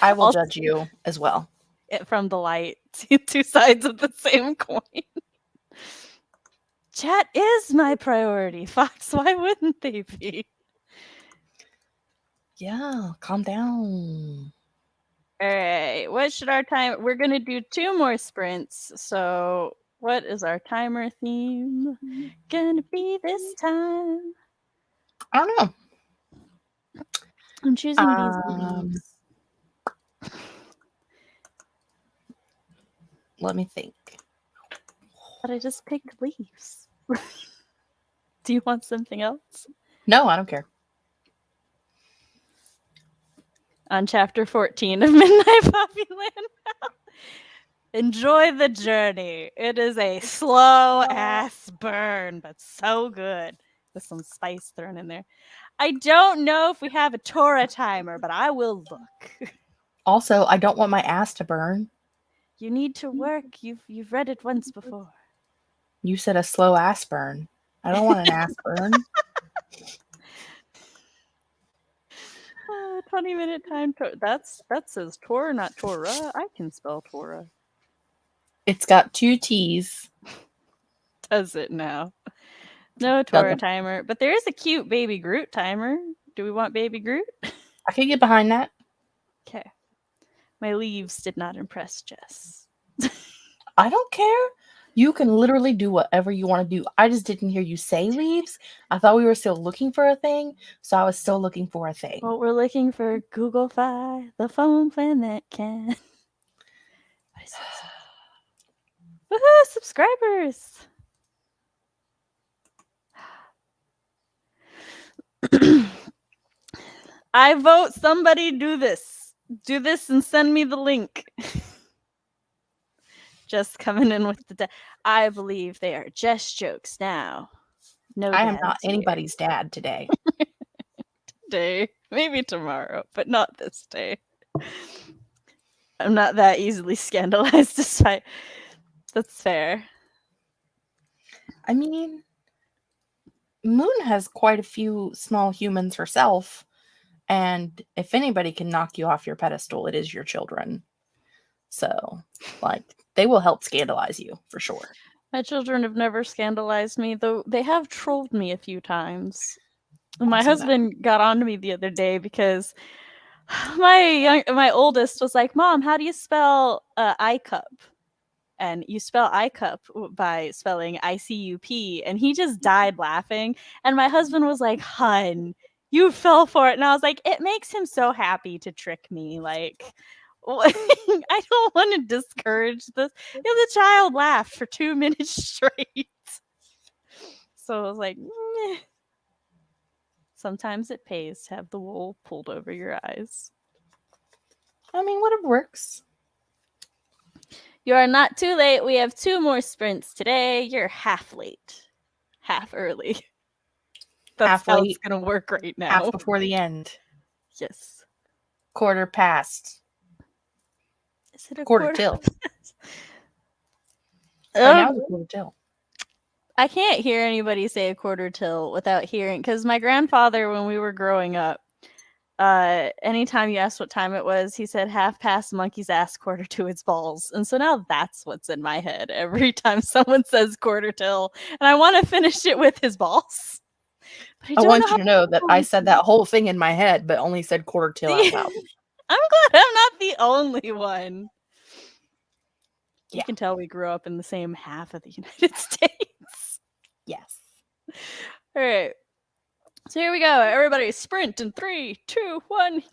I will judge you as well. From the light. Two sides of the same coin. Chat is my priority, Fox. Why wouldn't they be? Yeah, calm down. All right, what should our time? We're gonna do 2 more sprints. So What is our timer theme gonna be this time? I don't know. I'm choosing these leaves. Let me think. But I just picked leaves. Do you want something else? No, I don't care. On chapter 14 of Midnight Poppyland. Enjoy the journey. It is a slow ass burn, but so good. With some spice thrown in there. I don't know if we have a Torah timer, but I will look. Also, I don't want my ass to burn. You need to work. You've read it once before. You said a slow ass burn. I don't want an ass burn. 20-minute time. That says Torah, not Torah. I can spell Torah. It's got 2 T's. Does it now? No Torah timer, but there is a cute Baby Groot timer. Do we want Baby Groot? I can get behind that. Okay. My leaves did not impress Jess. I don't care. You can literally do whatever you want to do. I just didn't hear you say leaves. I thought we were still looking for a thing, so I was still looking for a thing. Well, we're looking for Google Fi, the phone plan that can. What is this? Woohoo! Subscribers! I vote somebody do this. Do this and send me the link. Just coming in with the I believe they are just jokes now. No, I am not anybody's dad today. Today, maybe tomorrow, but not this day. I'm not that easily scandalized, despite. That's fair. I mean, Moon has quite a few small humans herself, and if anybody can knock you off your pedestal, it is your children. So, like, they will help scandalize you for sure. My children have never scandalized me, though they have trolled me a few times. My husband got on to me the other day because my oldest was like, "Mom, how do you spell iCup?" And you spell iCup by spelling ICUP, and he just died laughing. And my husband was like, "Hun, you fell for it." And I was like, "It makes him so happy to trick me. Like, I don't want to discourage this." The child laughed for 2 minutes straight. So I was like, meh. Sometimes it pays to have the wool pulled over your eyes. I mean, whatever works. You are not too late. We have 2 more sprints today. You're half late. Half early. That's half how late, it's going to work right now. Half before the end. Yes. Quarter past. Is it a quarter till? Right now it's a quarter till. I can't hear anybody say a quarter till without hearing, because my grandfather, when we were growing up, anytime you asked what time it was, he said half past monkey's ass, quarter to its balls. And so now that's what's in my head every time someone says quarter till, and I want to finish it with his balls. I want you to know that I said that whole thing in my head, but only said quarter till out loud. I'm glad I'm not the only one. Yeah. You can tell we grew up in the same half of the United States. Yes. All right. So here we go. Everybody sprint in 3, 2, 1. Cue.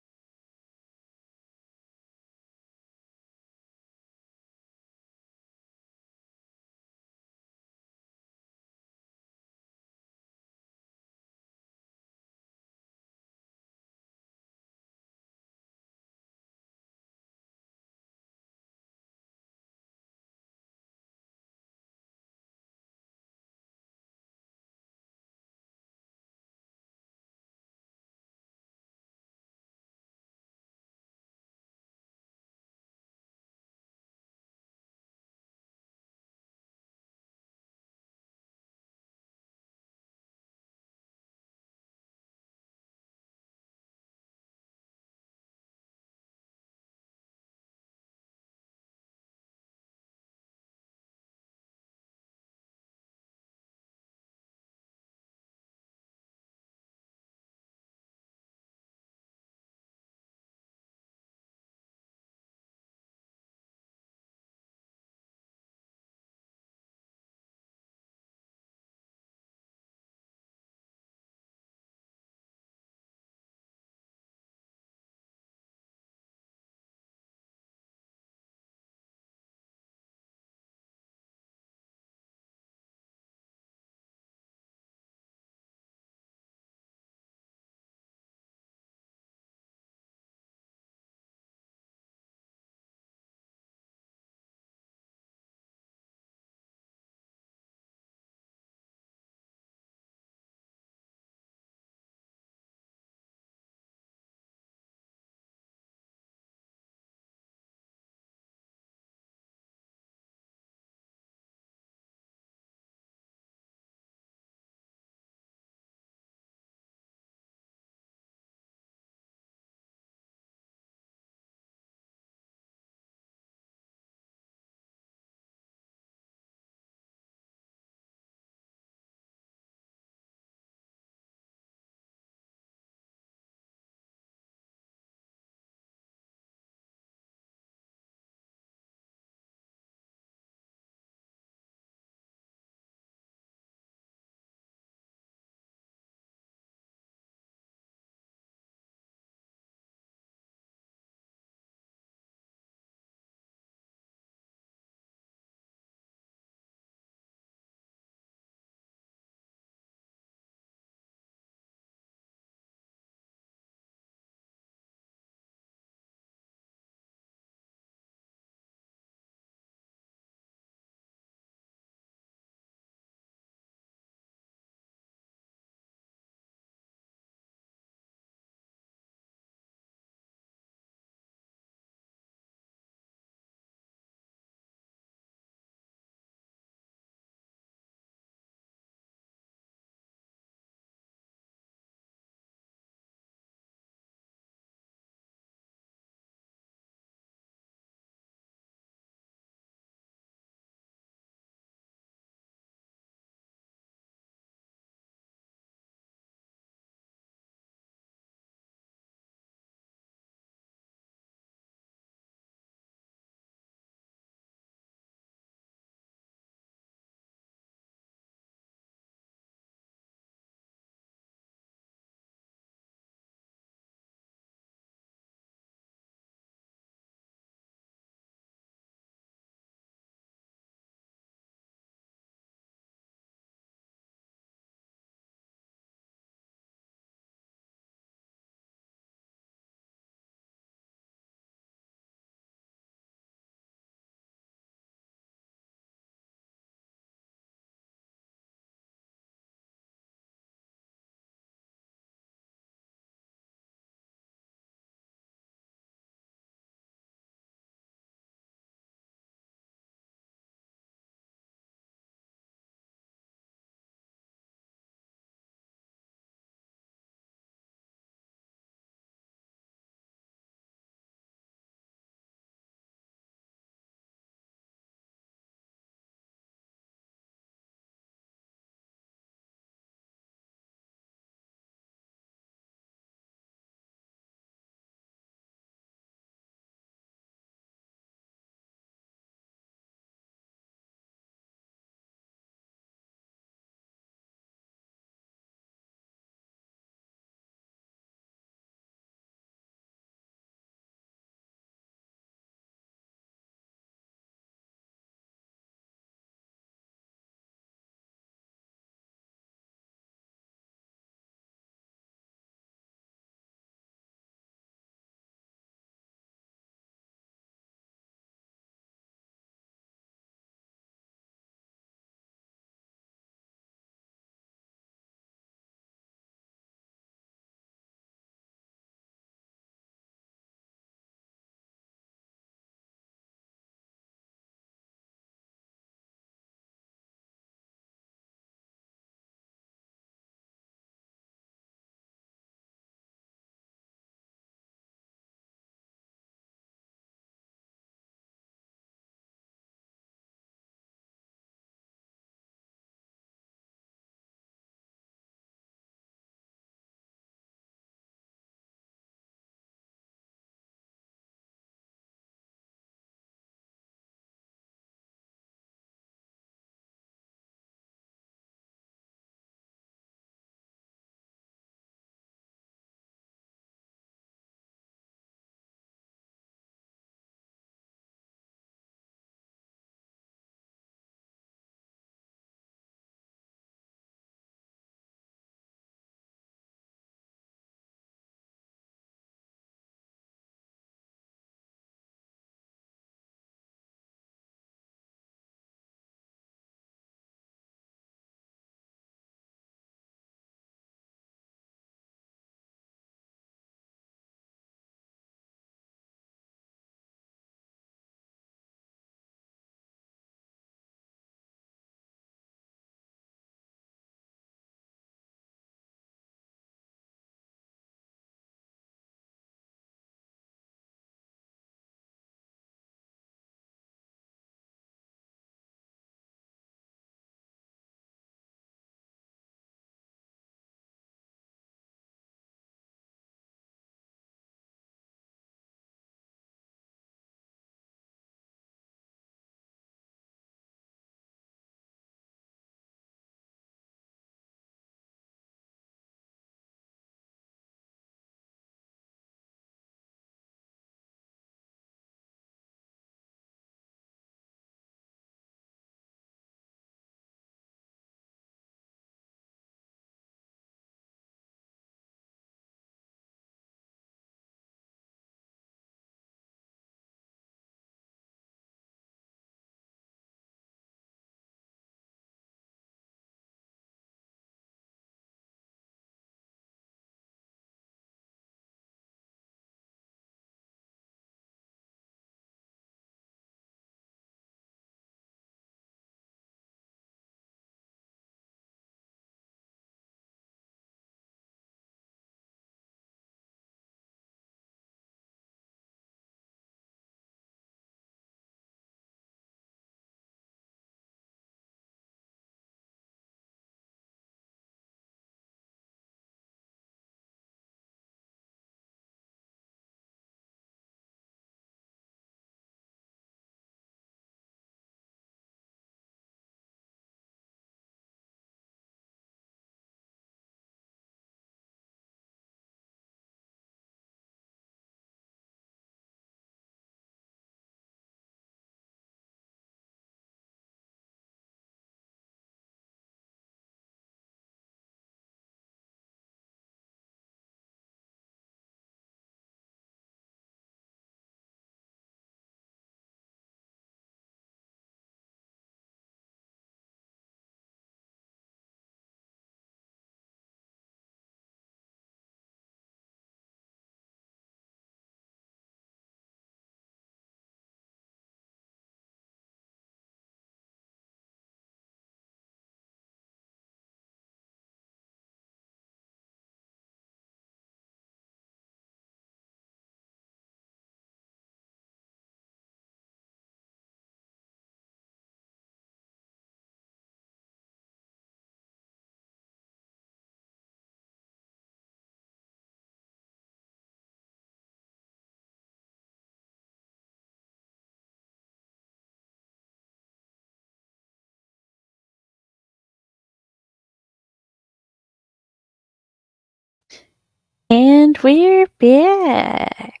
And we're back.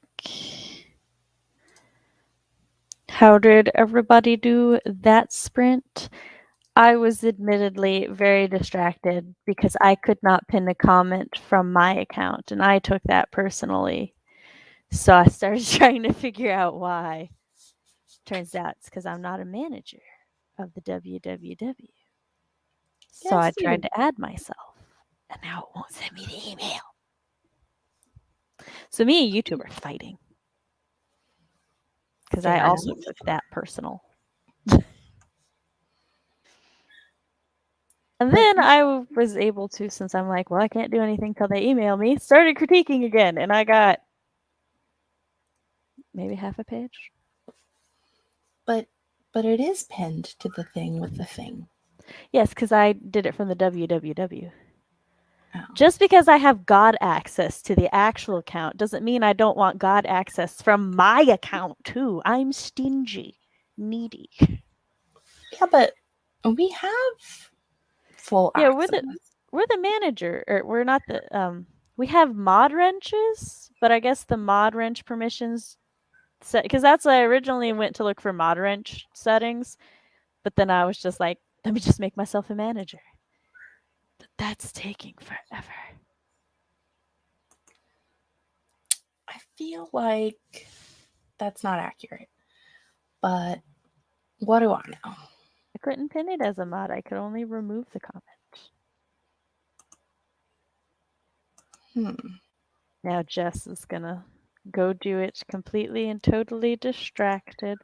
How did everybody do that sprint? I was admittedly very distracted because I could not pin a comment from my account, and I took that personally. So I started trying to figure out why. Turns out it's because I'm not a manager of the WWW. So I Yes, tried you. to add myself, and now it won't send me the email. So me and YouTube are fighting because I Fair also enough. took that personal. And But then I was able to, since I'm like, well, I can't do anything till they email me, started critiquing again, and I got maybe half a page. but it is pinned to the thing with the thing. Yes, because I did it from the WWW. Oh. Just because I have God access to the actual account doesn't mean I don't want God access from my account too. I'm stingy, needy. Yeah, but we have full Yeah, access. we're the manager, or we're not the we have mod wrenches, but I guess the mod wrench permissions set, because that's I originally went to look for mod wrench settings, but then I was just like, let me just make myself a manager. But that's taking forever. I feel like that's not accurate. But what do I know? I couldn't pin it as a mod. I could only remove the comment. Now Jess is gonna go do it completely and totally distracted.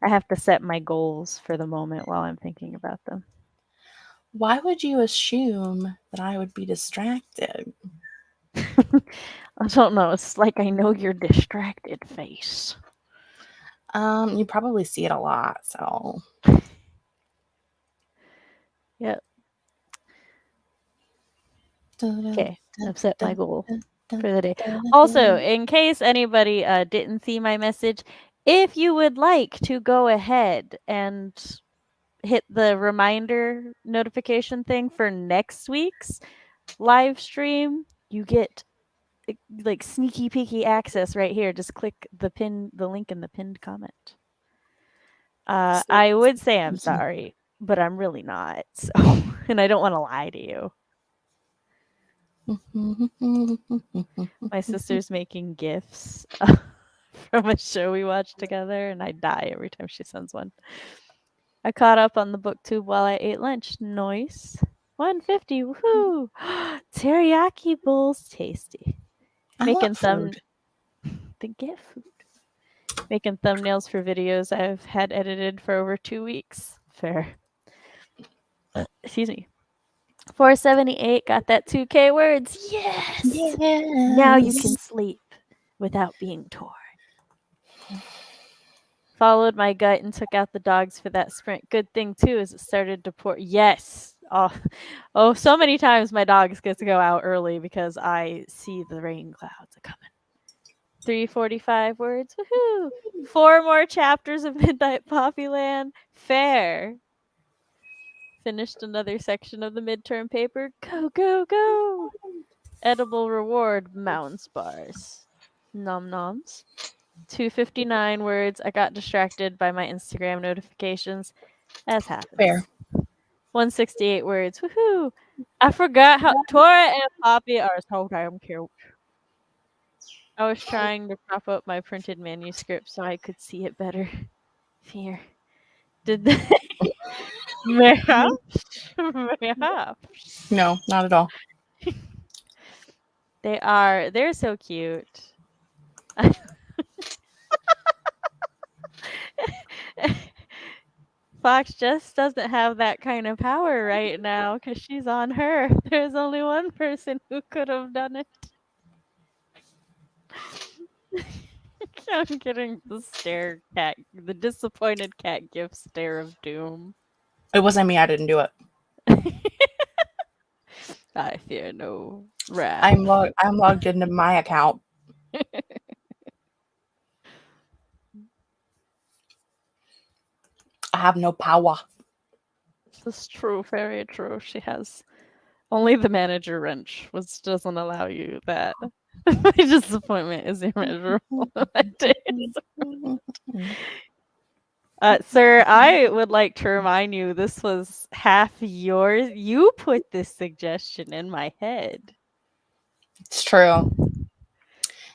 I have to set my goals for the moment while I'm thinking about them. Why would you assume that I would be distracted? I don't know. It's like I know your distracted face. You probably see it a lot, so. Yep. Okay, I've set my goal for the day. Also, in case anybody didn't see my message, if you would like to go ahead and hit the reminder notification thing for next week's live stream, you get like sneaky peeky access right here. Just click the link in the pinned comment. I would say I'm sorry, but I'm really not. So, and I don't want to lie to you. My sister's making gifts from a show we watched together, and I die every time she sends one. I caught up on the booktube while I ate lunch. Nice. 150. Woohoo! Teriyaki bowls, tasty. I want food. The get food. Making thumbnails for videos I've had edited for over 2 weeks. Fair. Excuse me. 478 got that 2K words. Yes. Now you can sleep without being torn. Followed my gut and took out the dogs for that sprint. Good thing too is it started to pour. Yes. Oh, so many times my dogs get to go out early because I see the rain clouds are coming. 345 words. Woohoo! 4 more chapters of Midnight Poppyland. Fair. Finished another section of the midterm paper. Go, go, go! Edible reward, Mounds bars. Nom noms. 259 words. I got distracted by my Instagram notifications, as happens. Fair. 168 words. Woohoo! I forgot how Tora and Poppy are so damn cute. I was trying to prop up my printed manuscript so I could see it better. Fear. Did they? Perhaps? Perhaps. No, not at all. They're so cute. Fox just doesn't have that kind of power right now because she's on her. There's only one person who could have done it. I'm getting the disappointed cat gif stare of doom. It wasn't me. I didn't do it. I fear no wrath. I'm logged into my account. I have no power. This is true, very true. She has only the manager wrench, which doesn't allow you that. My disappointment is immeasurable. That day is- sir, I would like to remind you this was half yours. You put this suggestion in my head. It's true.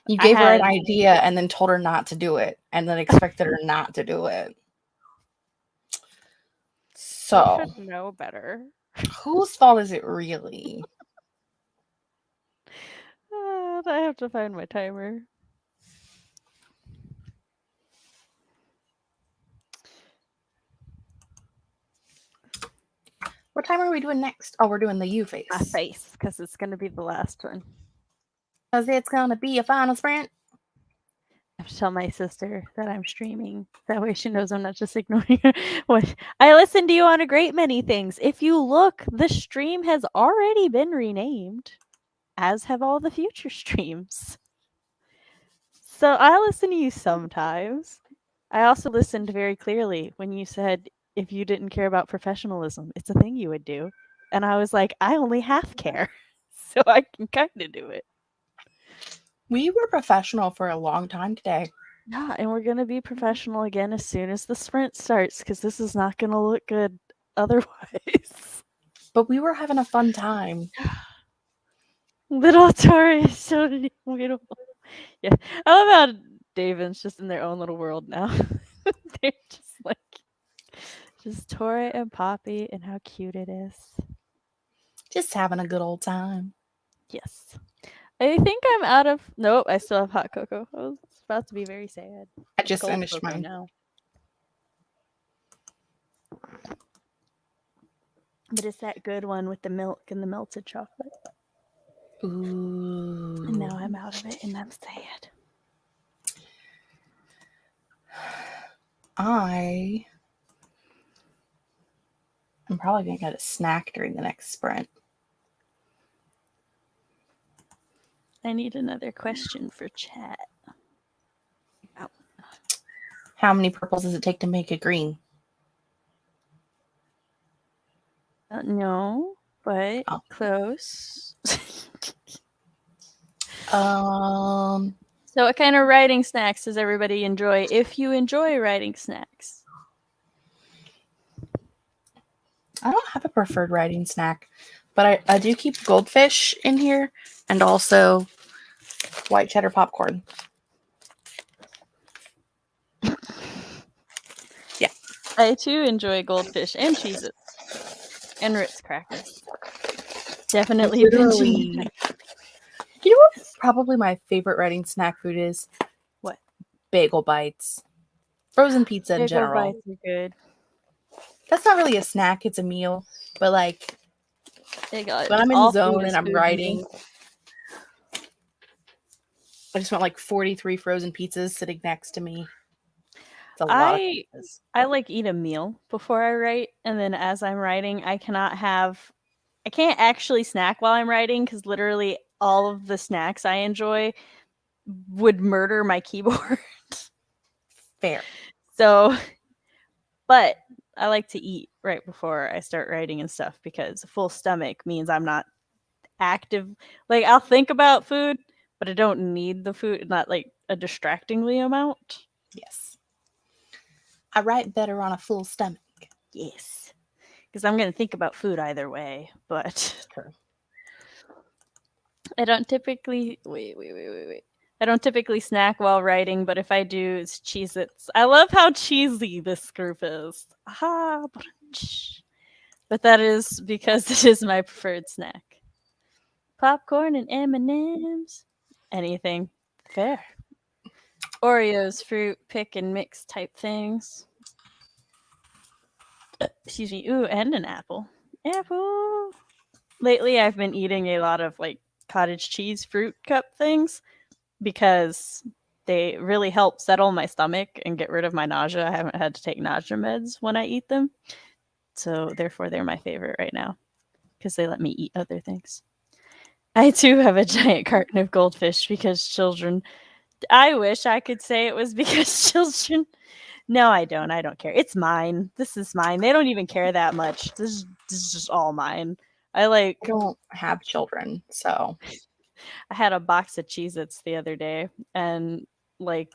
You I gave her an had idea and then told her not to do it, and then expected her not to do it. you So, should know better. whose fault is it really? I have to find my timer. What time are we doing next? Oh, we're doing the U face. My face, because it's going to be the last one. Because it's going to be a final sprint. I have to tell my sister that I'm streaming. That way she knows I'm not just ignoring her. What? I listen to you on a great many things. If you look, the stream has already been renamed, as have all the future streams. So I listen to you sometimes. I also listened very clearly when you said if you didn't care about professionalism, it's a thing you would do. And I was like, I only half care. So I can kind of do it. We were professional for a long time today. Yeah, and we're going to be professional again as soon as the sprint starts because this is not going to look good otherwise. But we were having a fun time. Little Tori is so beautiful. Yeah, I love how David's just in their own little world now. They're just like, just Tori and Poppy and how cute it is. Just having a good old time. Yes. I think I'm out of. Nope, I still have hot cocoa. I was about to be very sad. I just Cold finished cocoa mine. now. But it's that good one with the milk and the melted chocolate. Ooh. And now I'm out of it and I'm sad. I'm probably going to get a snack during the next sprint. I need another question for chat. Oh. How many purples does it take to make a green? No, but close. So what kind of writing snacks does everybody enjoy if you enjoy writing snacks? I don't have a preferred writing snack, but I do keep goldfish in here and also white cheddar popcorn. Yeah. I too enjoy goldfish and Cheez-Its and Ritz crackers. Definitely Literally. You know what probably my favorite writing snack food is? What? Bagel bites. Frozen pizza in general. Bagel bites are good. That's not really a snack, it's a meal. But like when I'm in the zone and I'm writing, I just want like 43 frozen pizzas sitting next to me. It's a lot of pizzas. I like eat a meal before I write, and then as I'm writing, I can't actually snack while I'm writing because literally all of the snacks I enjoy would murder my keyboard. Fair. So, but I like to eat right before I start writing and stuff because a full stomach means I'm not active. Like I'll think about food, but I don't need the food, not like a distractingly amount. Yes. I write better on a full stomach. Yes. Because I'm going to think about food either way, but True. I don't typically wait. I don't typically snack while writing, but if I do, it's Cheez-Its. I love how cheesy this group is. Aha, but that is because it is my preferred snack. Popcorn and M&Ms. Anything. Fair. Oreos, fruit, pick and mix type things. Excuse me. Ooh, and an apple. Apple. Lately, I've been eating a lot of like cottage cheese fruit cup things because they really help settle my stomach and get rid of my nausea. I haven't had to take nausea meds when I eat them. So therefore, they're my favorite right now because they let me eat other things. I too have a giant carton of goldfish because children. I wish I could say it was because children. No, I don't. I don't care. It's mine. This is mine. They don't even care that much. This is just all mine. I don't have children, so I had a box of Cheez-Its the other day, and like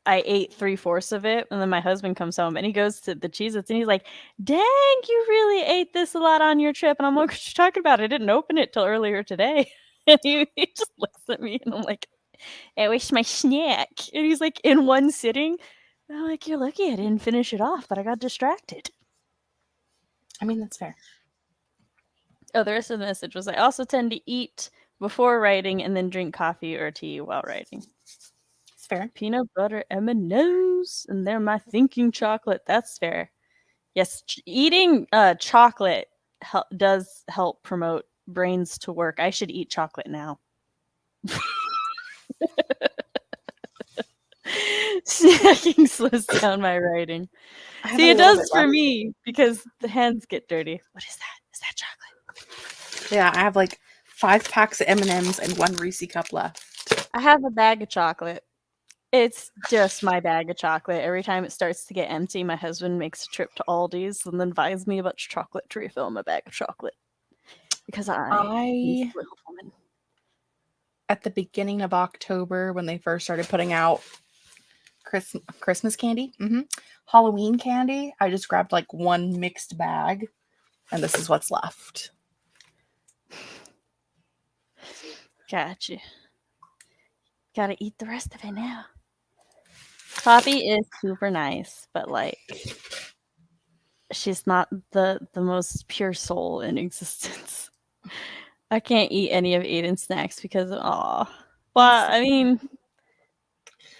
I ate 3/4 of it, and then my husband comes home and he goes to the Cheez-Its and he's like, "Dang, you really ate this a lot on your trip." And I'm like, "What you talking about? I didn't open it till earlier today." And he just looks at me and I'm like, "I wish my snack." And he's like, "In one sitting?" And I'm like, "You're lucky I didn't finish it off, but I got distracted." I mean, that's fair. Oh, the rest of the message was, "I also tend to eat before writing and then drink coffee or tea while writing." It's fair. Peanut butter M&Ms, and they're my thinking chocolate. That's fair. Yes, eating chocolate does help promote brains to work. I should eat chocolate now. Snacking slows down my writing. See, it does for me because the hands get dirty. What is that? Is that chocolate? Yeah, I have like 5 packs of M&Ms and 1 Reese cup left. I have a bag of chocolate. It's just my bag of chocolate. Every time it starts to get empty, my husband makes a trip to Aldi's and then buys me a bunch of chocolate to refill my bag of chocolate. Because I'm a little woman. At the beginning of October, when they first started putting out Christmas candy, Halloween candy, I just grabbed like 1 mixed bag, and this is what's left. Gotcha. Gotta eat the rest of it now. Poppy is super nice, but like she's not the most pure soul in existence. I can't eat any of Aiden's snacks because well, I mean,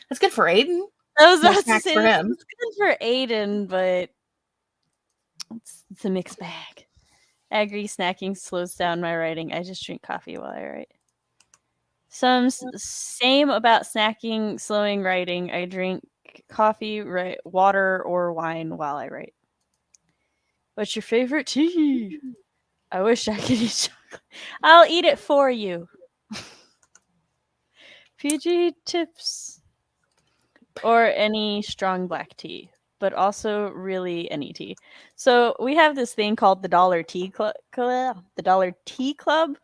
it's good for Aiden. I was about to say for him. It's good for Aiden, but it's a mixed bag. I agree. Snacking slows down my writing. I just drink coffee while I write. Same about snacking, slowing writing. I drink coffee, water, or wine while I write. What's your favorite tea? I wish I could eat chocolate. I'll eat it for you. PG tips. Or any strong black tea, but also really any tea. So we have this thing called the Dollar Tea Club. The Dollar Tea Club.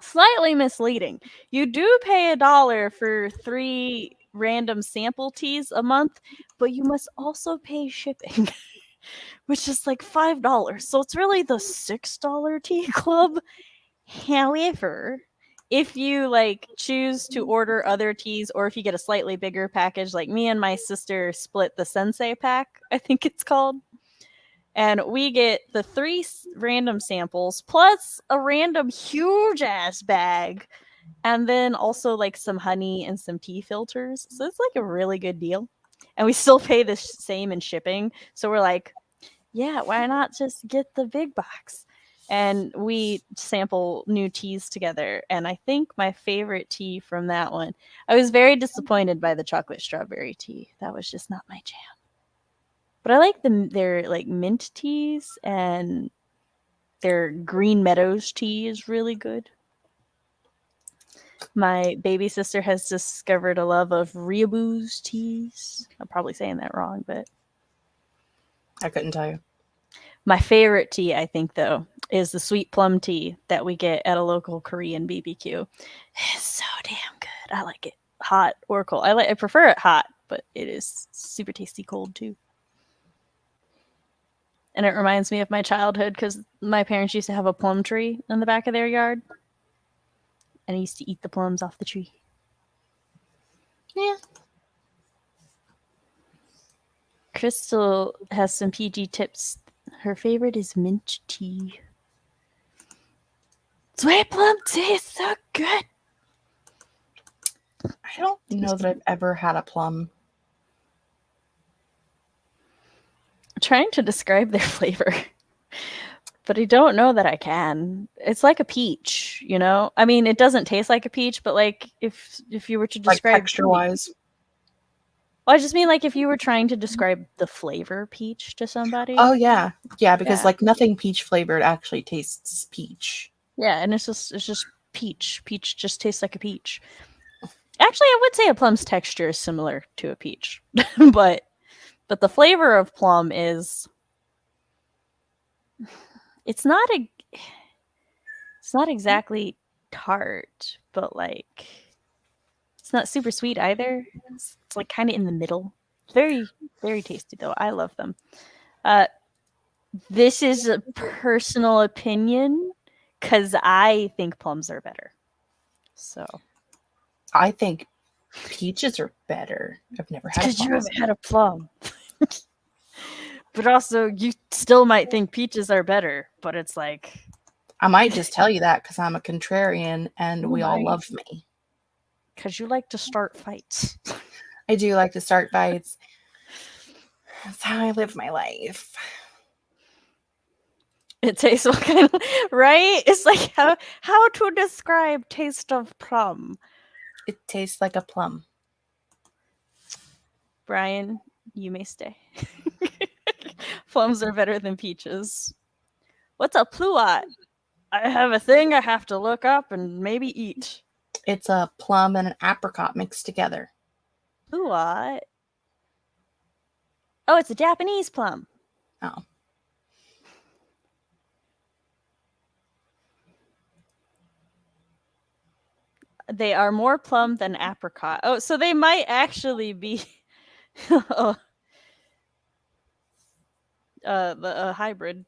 Slightly misleading. You do pay $1 for 3 random sample teas a month, but you must also pay shipping, which is like $5. So it's really the $6 tea club. However, if you like choose to order other teas, or if you get a slightly bigger package, like me and my sister split the Sensei pack, I think it's called. And we get the 3 random samples plus a random huge ass bag. And then also like some honey and some tea filters. So it's like a really good deal. And we still pay the same in shipping. So we're like, yeah, why not just get the big box? And we sample new teas together. And I think my favorite tea from that one, I was very disappointed by the chocolate strawberry tea. That was just not my jam. But I like their like mint teas, and their Green Meadows tea is really good. My baby sister has discovered a love of Riobu's teas. I'm probably saying that wrong, but I couldn't tell you. My favorite tea, I think, though, is the sweet plum tea that we get at a local Korean BBQ. It's so damn good. I like it hot or cold. I prefer it hot, but it is super tasty cold too. And it reminds me of my childhood because my parents used to have a plum tree in the back of their yard. And I used to eat the plums off the tree. Yeah. Crystal has some PG tips. Her favorite is mint tea. Sweet plum tea is so good. I don't know that I've ever had a plum. I'm trying to describe their flavor, but I don't know that I can. It's like a peach, you know? I mean, it doesn't taste like a peach, but like if you were to describe like texture-wise. Well, I just mean like if you were trying to describe the flavor peach to somebody. Oh yeah. Yeah, because like nothing peach flavored actually tastes peach. Yeah, and it's just peach. Peach just tastes like a peach. Actually, I would say a plum's texture is similar to a peach. but the flavor of plum is it's not exactly tart, but like it's not super sweet either. It's like kind of in the middle. Very, very tasty though. I love them. This is a personal opinion because I think plums are better. So I think peaches are better. I've never had a because you plum. haven't had a plum. But also, you still might think peaches are better, but it's like I might just tell you that because I'm a contrarian and you we all might, love me. because you like to start fights. I do like to start fights. That's how I live my life. It tastes what kind of right? It's like how to describe taste of plum. It tastes like a plum. Brian, you may stay. Plums are better than peaches. What's a pluot? I have a thing I have to look up and maybe eat. It's a plum and an apricot mixed together. Pluot? Oh, it's a Japanese plum. Oh. They are more plum than apricot. Oh, so they might actually be the hybrid.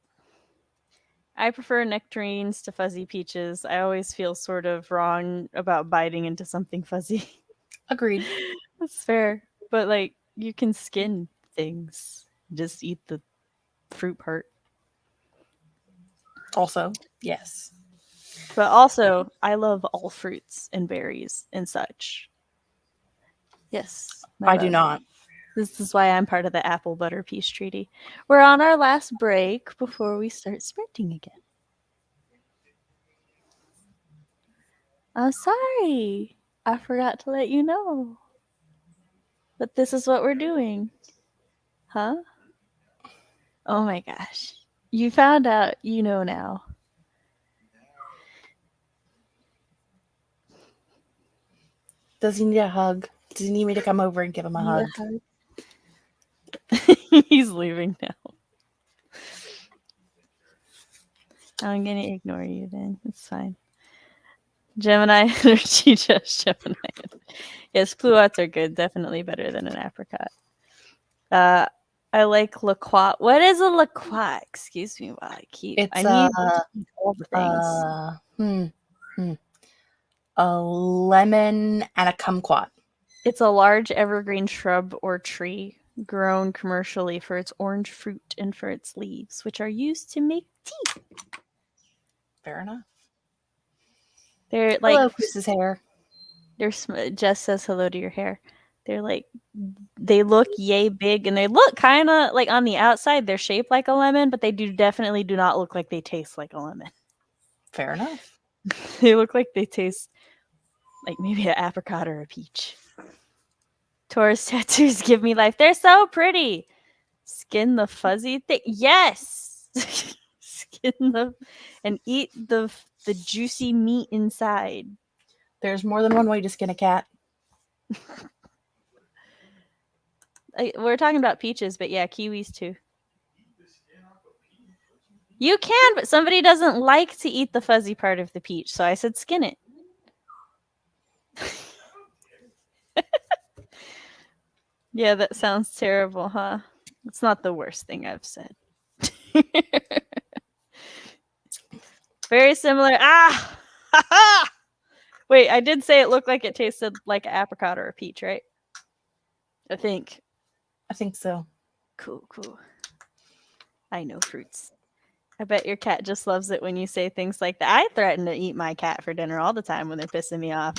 I prefer nectarines to fuzzy peaches. I always feel sort of wrong about biting into something fuzzy. Agreed. That's fair. But like you can skin things. Just eat the fruit part. Also, yes. But also, I love all fruits and berries and such. Yes. I do not. This is why I'm part of the Apple Butter Peace Treaty. We're on our last break before we start sprinting again. I'm sorry. I forgot to let you know. But this is what we're doing. Huh? Oh my gosh. You found out, you know now. Does he need a hug? Does he need me to come over and give him a hug? He's leaving now. I'm going to ignore you then. It's fine. Gemini energy, just Gemini. Yes, pluots are good. Definitely better than an apricot. I like loquat. What is a loquat? Excuse me while I keep. It's I need to eat all the things. A lemon and a kumquat. It's a large evergreen shrub or tree grown commercially for its orange fruit and for its leaves, which are used to make tea. Fair enough. They're like hello, Chris's hair. Jess says hello to your hair. They're like they look yay big and they look kind of like on the outside they're shaped like a lemon, but they definitely do not look like they taste like a lemon. Fair enough. They look like they taste like maybe an apricot or a peach. Taurus tattoos give me life. They're so pretty. Skin the fuzzy thing. Yes. Skin the and eat the juicy meat inside. There's more than one way to skin a cat. We're talking about peaches, but yeah, kiwis too. You can, but somebody doesn't like to eat the fuzzy part of the peach, so I said skin it. Yeah, that sounds terrible, huh? It's not the worst thing I've said. Very similar. Ah! Wait, I did say it looked like it tasted like an apricot or a peach, right? I think so. Cool. I know fruits. I bet your cat just loves it when you say things like that. I threaten to eat my cat for dinner all the time when they're pissing me off.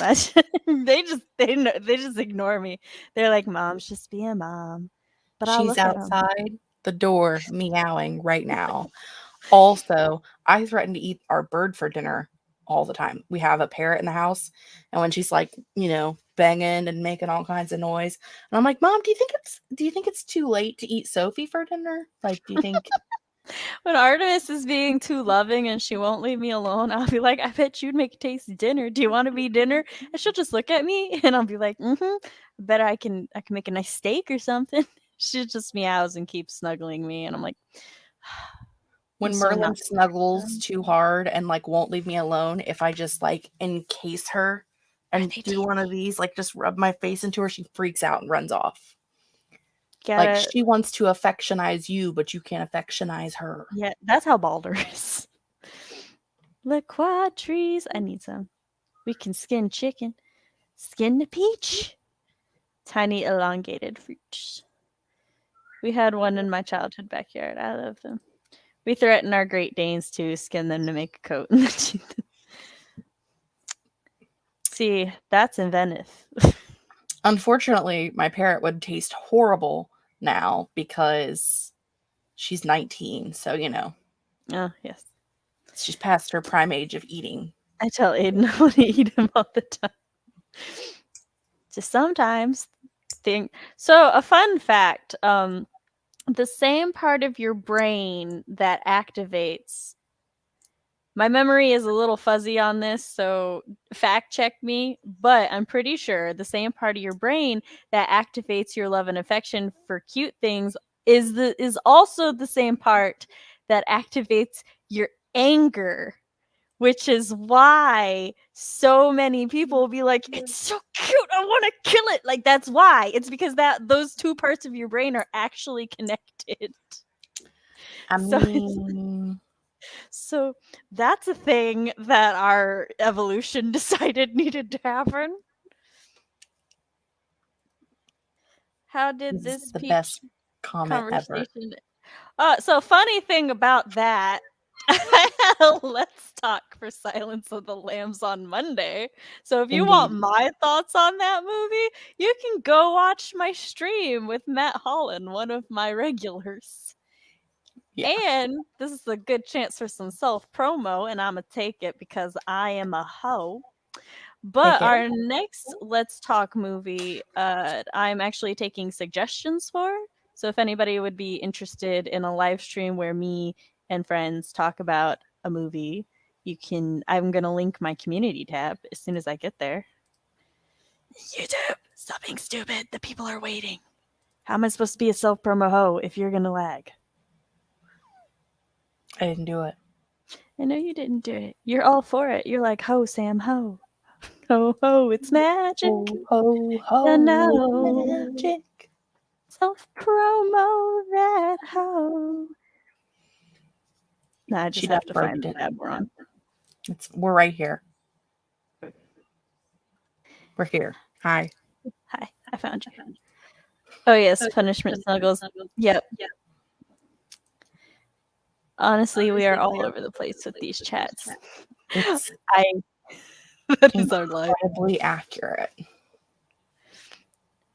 They just ignore me. They're like, "Mom's just being mom." But I'll She's look at them. outside the door meowing right now. Also, I threaten to eat our bird for dinner all the time. We have a parrot in the house, and when she's like, banging and making all kinds of noise, and I'm like, "Mom, do you think it's too late to eat Sophie for dinner? Like, do you think?" When Artemis is being too loving and she won't leave me alone, I'll be like, "I bet you'd make tasty dinner. Do you want to be dinner?" And she'll just look at me, and I'll be like, "Mm-hmm. I bet I can make a nice steak or something." She just meows and keeps snuggling me, and I'm like, When So Merlin not snuggles too hard and, like, won't leave me alone, if I just, like, encase her are and they do one of these, like, just rub my face into her, she freaks out and runs off. Like, gotta she wants to affectionize you, but you can't affectionize her. yeah, that's how Balder is. Le Quadris. I need some. We can skin chicken. Skin the peach. Tiny elongated fruits. We had one in my childhood backyard. I love them. We threaten our Great Danes to skin them to make a coat. See, that's inventive. Unfortunately, my parrot would taste horrible now because she's 19, so, you know, Oh, yes. she's past her prime age of eating. I tell Aiden I want to eat him all the time. Just sometimes think. So, a fun fact, the same part of your brain that activates, my memory is a little fuzzy on this, so fact check me, but I'm pretty sure the same part of your brain that activates your love and affection for cute things is also the same part that activates your anger, which is why so many people will be like, it's so cute, I want to kill it. Like, that's why. It's because that those two parts of your brain are actually connected. I So mean, so that's a thing that our evolution decided needed to happen. How did this is this the peach best comment ever. conversation? So funny thing about that, I had a Let's Talk for Silence of the Lambs on Monday. So if you want Indeed. my thoughts on that movie, you can go watch my stream with Matt Holland, one of my regulars. Yeah. And this is a good chance for some self promo, and I'm gonna take it because I am a hoe. But Okay. our next Let's Talk movie, I'm actually taking suggestions for. So if anybody would be interested in a live stream where me and friends talk about a movie, I'm gonna link my community tab as soon as I get there. YouTube, stop being stupid. The people are waiting. How am I supposed to be a self promo hoe if you're gonna lag? I didn't do it. I know you didn't do it. You're all for it. You're like, ho, Sam, ho. Ho, ho, it's magic. Ho, ho, ho. You know. Magic. Self promo that ho. Nah, I just She have done to find broke the it. tab we're on. We're right here. We're here. Hi. Hi, I found you. Oh, yes, Punishment Snuggles. Yep. Honestly, we are all over the place with these chats. It's That is our life. incredibly accurate.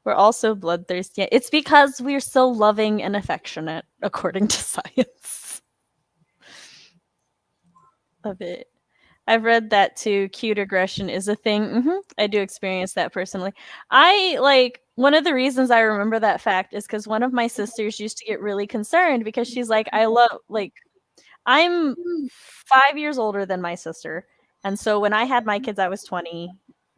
We're also bloodthirsty. It's because we're so loving and affectionate, according to science. Love it. I've read that too. Cute aggression is a thing. I do experience that personally. One of the reasons I remember that fact is because one of my sisters used to get really concerned because she's like, I'm 5 years older than my sister. And so when I had my kids, I was 20,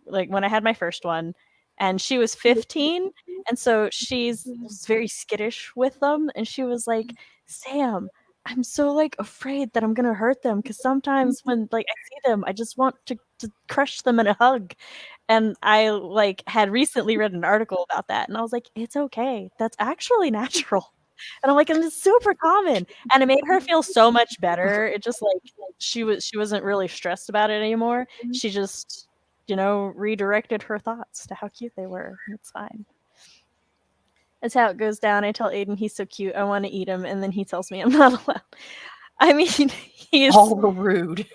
like when I had my first one, and she was 15. And so was very skittish with them. And she was like, Sam, I'm so like afraid that I'm gonna hurt them because sometimes when like I see them, I just want to crush them in a hug. And I like had recently read an article about that, and I was like, it's okay. That's actually natural. And I'm like, and it's super common. And it made her feel so much better. It just like she wasn't really stressed about it anymore. She just, redirected her thoughts to how cute they were. And it's fine. That's how it goes down. I tell Aiden he's so cute, I want to eat him, and then he tells me I'm not allowed. I mean, All the rude.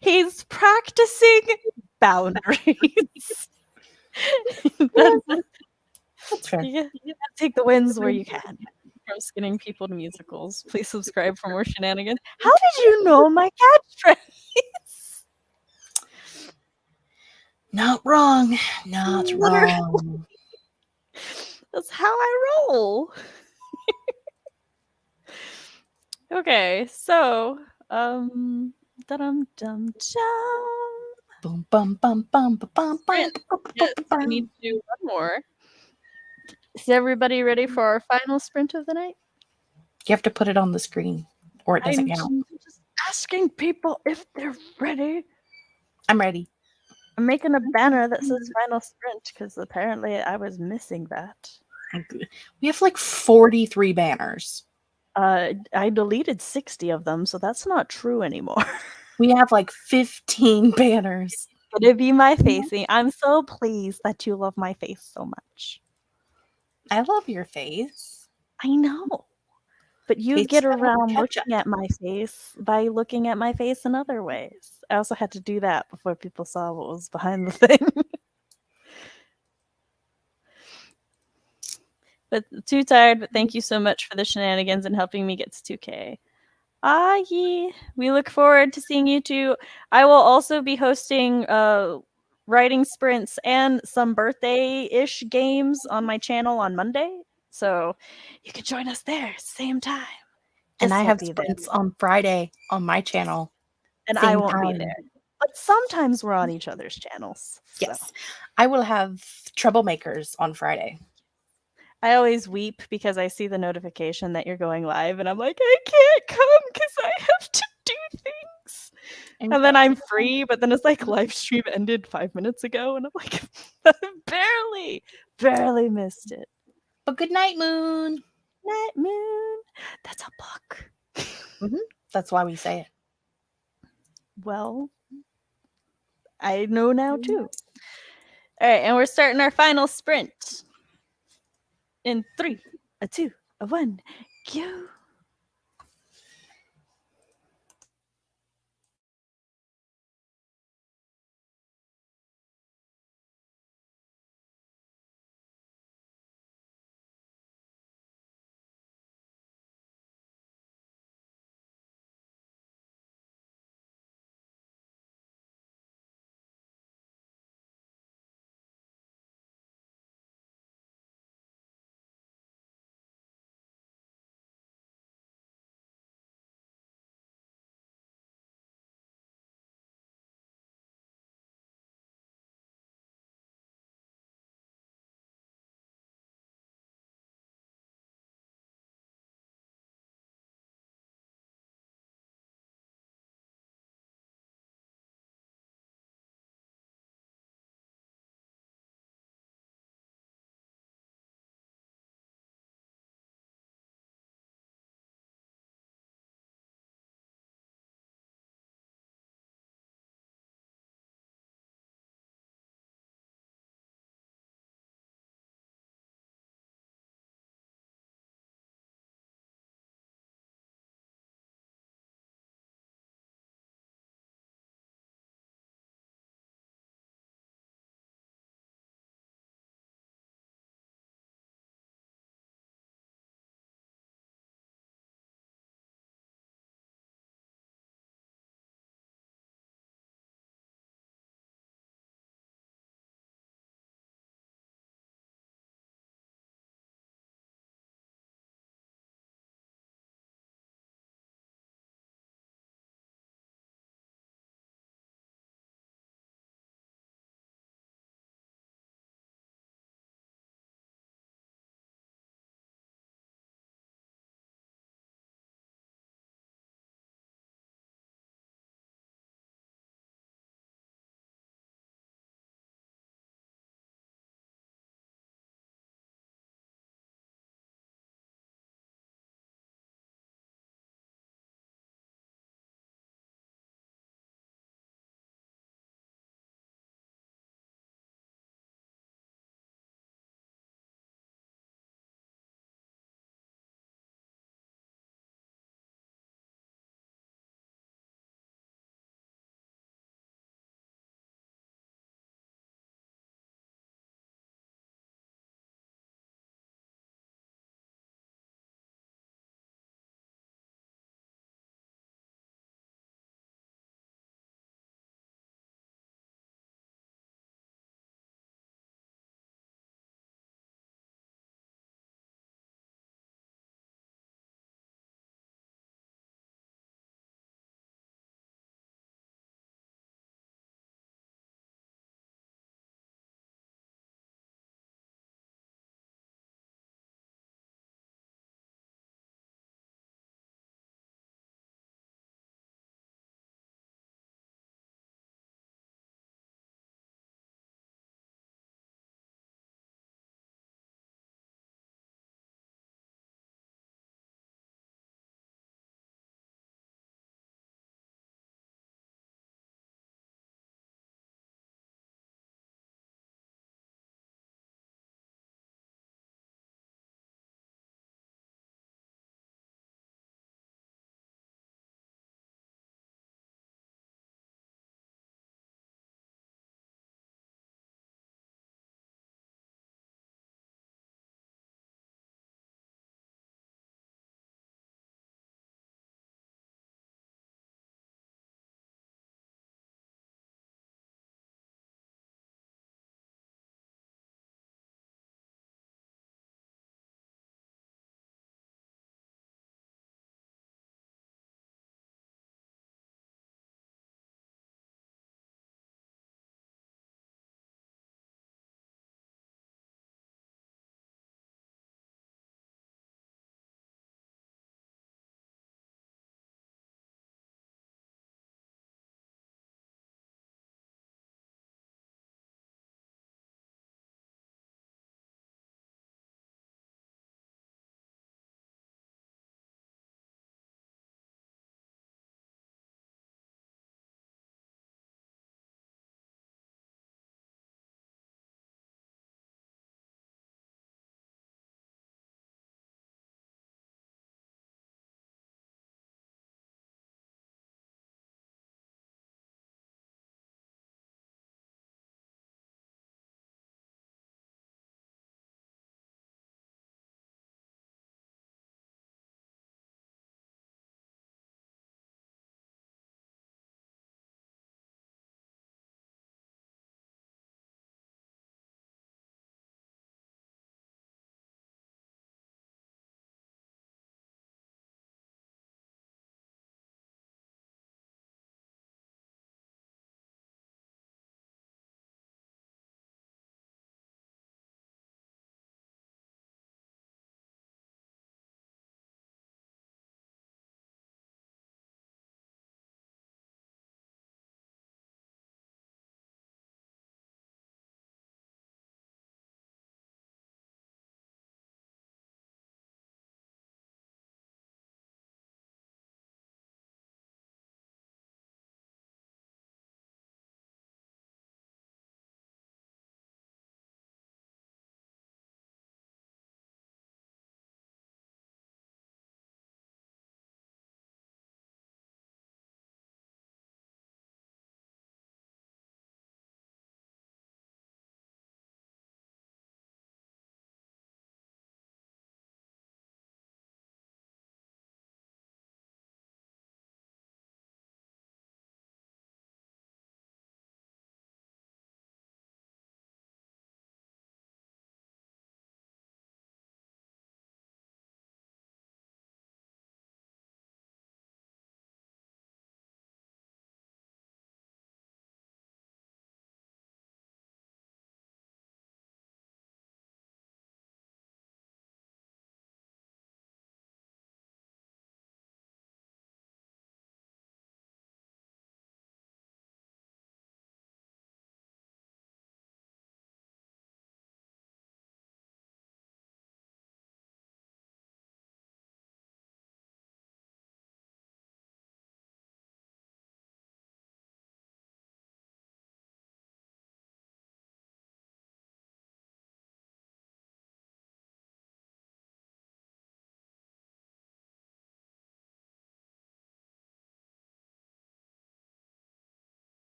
he's practicing boundaries. That's fair. You gotta take the wins where you can. From skinning people to musicals. Please subscribe for more shenanigans. How did you know my catchphrase? Not wrong. Not wrong. That's how I roll. Okay, so dum dum dum. Boom, bum, bum, bum, bum, bum, Sprint. Yes, we need to do one more. Is everybody ready for our final sprint of the night? You have to put it on the screen. or it doesn't I'm count. just asking people if they're ready. I'm ready. I'm making a banner that says Final Sprint because apparently I was missing that. We have like 43 banners. I deleted 60 of them, so that's not true anymore. We have like 15 banners. Gonna be my facing. I'm so pleased that you love my face so much. I love your face. I know. But you Tastes get better with around ketchup. looking at my face by looking at my face in other ways. I also had to do that before people saw what was behind the thing. But too tired, but thank you so much for the shenanigans and helping me get to 2K. Yee. We look forward to seeing you two. I will also be hosting writing sprints and some birthday-ish games on my channel on Monday. So you can join us there, same time. And Guess I I'll have be sprints there. on Friday on my channel. And I Same won't be time. there. But sometimes we're on each other's channels. So. Yes. I will have troublemakers on Friday. I always weep because I see the notification that you're going live, and I'm like, I can't come because I have to do things. And then I'm free, but then it's like live stream ended 5 minutes ago, and I'm like, barely missed it. But good night, Moon. Night Moon. That's a book. That's why we say it. Well, I know now too. All right, and we're starting our final sprint. In 3, a 2, a 1, go.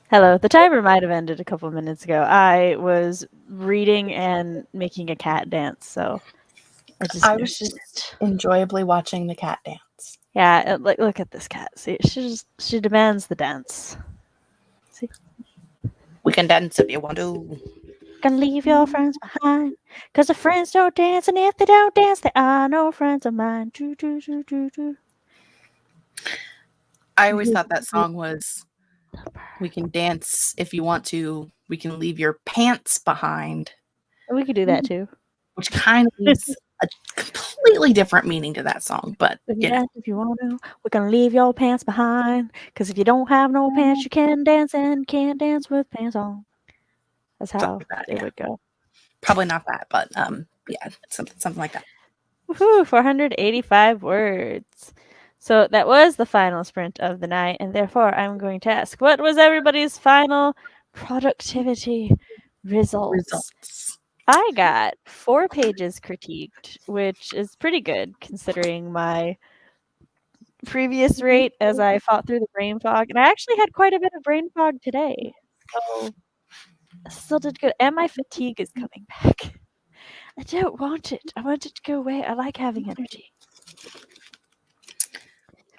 Hello. The timer might have ended a couple minutes ago. I was reading and making a cat dance, so I just I was just enjoyably watching the cat dance. yeah. Look at this cat. See, she demands the dance. See, We can dance if you want to. gonna leave your friends behind, 'cause the friends don't dance, and if they don't dance, they are no friends of mine. Do do do do do. I always thought that song was "We can dance if you want to. We can leave your pants behind," We could do that too. which kind of gives a completely different meaning to that song. But We can dance if you want to. We're gonna leave your pants behind, 'cause if you don't have no pants, you can dance and can't dance with pants on. That's how like that, it yeah. would go. Probably not that, but yeah, something like that. Woohoo! 485 words. So that was the final sprint of the night, and therefore I'm going to ask, what was everybody's final productivity results? I got 4 pages critiqued, which is pretty good considering my previous rate as I fought through the brain fog, and I actually had quite a bit of brain fog today. So I still did good, and my fatigue is coming back. I don't want it. I want it to go away. I like having energy.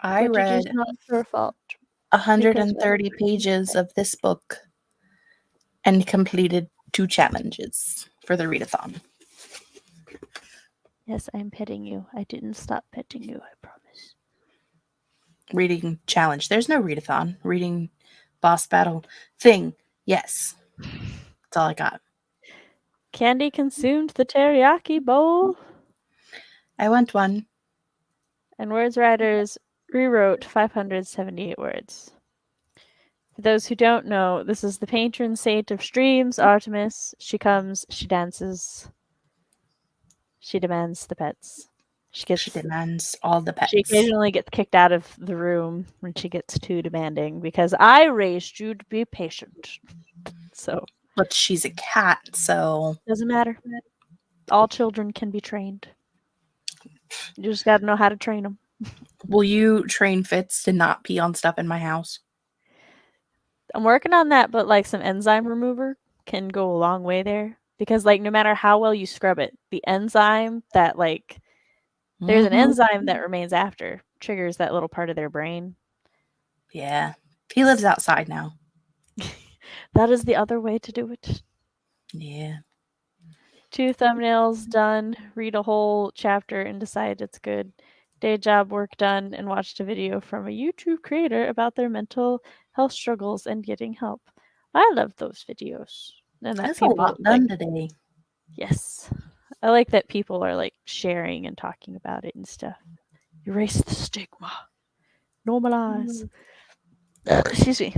I But it is read not your fault. 130 pages of this book and completed 2 challenges for the readathon. Yes, I'm petting you. I didn't stop petting you, I promise. Reading challenge. There's no readathon. Reading boss battle thing. Yes. That's all I got. Candy consumed the teriyaki bowl. I want one. And Words Writers rewrote 578 words. For those who don't know, this is the patron saint of streams, Artemis. She comes, she dances, she demands the pets. She demands all the pets. She occasionally gets kicked out of the room when she gets too demanding because I raised you to be patient. So. But she's a cat, so. Doesn't matter. All children can be trained. You just gotta know how to train them. Will you train Fitz to not pee on stuff in my house? I'm working on that, but like some enzyme remover can go a long way there. Because like no matter how well you scrub it, the enzyme that like there's an enzyme that remains after, triggers that little part of their brain. Yeah. He lives outside now. That is the other way to do it. Yeah. 2 thumbnails done, read a whole chapter and decide it's good. Day job work done, and watched a video from a YouTube creator about their mental health struggles and getting help. I love those videos. And that That's people, a lot done today. Yes. I like that people are like sharing and talking about it and stuff. Erase the stigma. Normalize. Excuse me.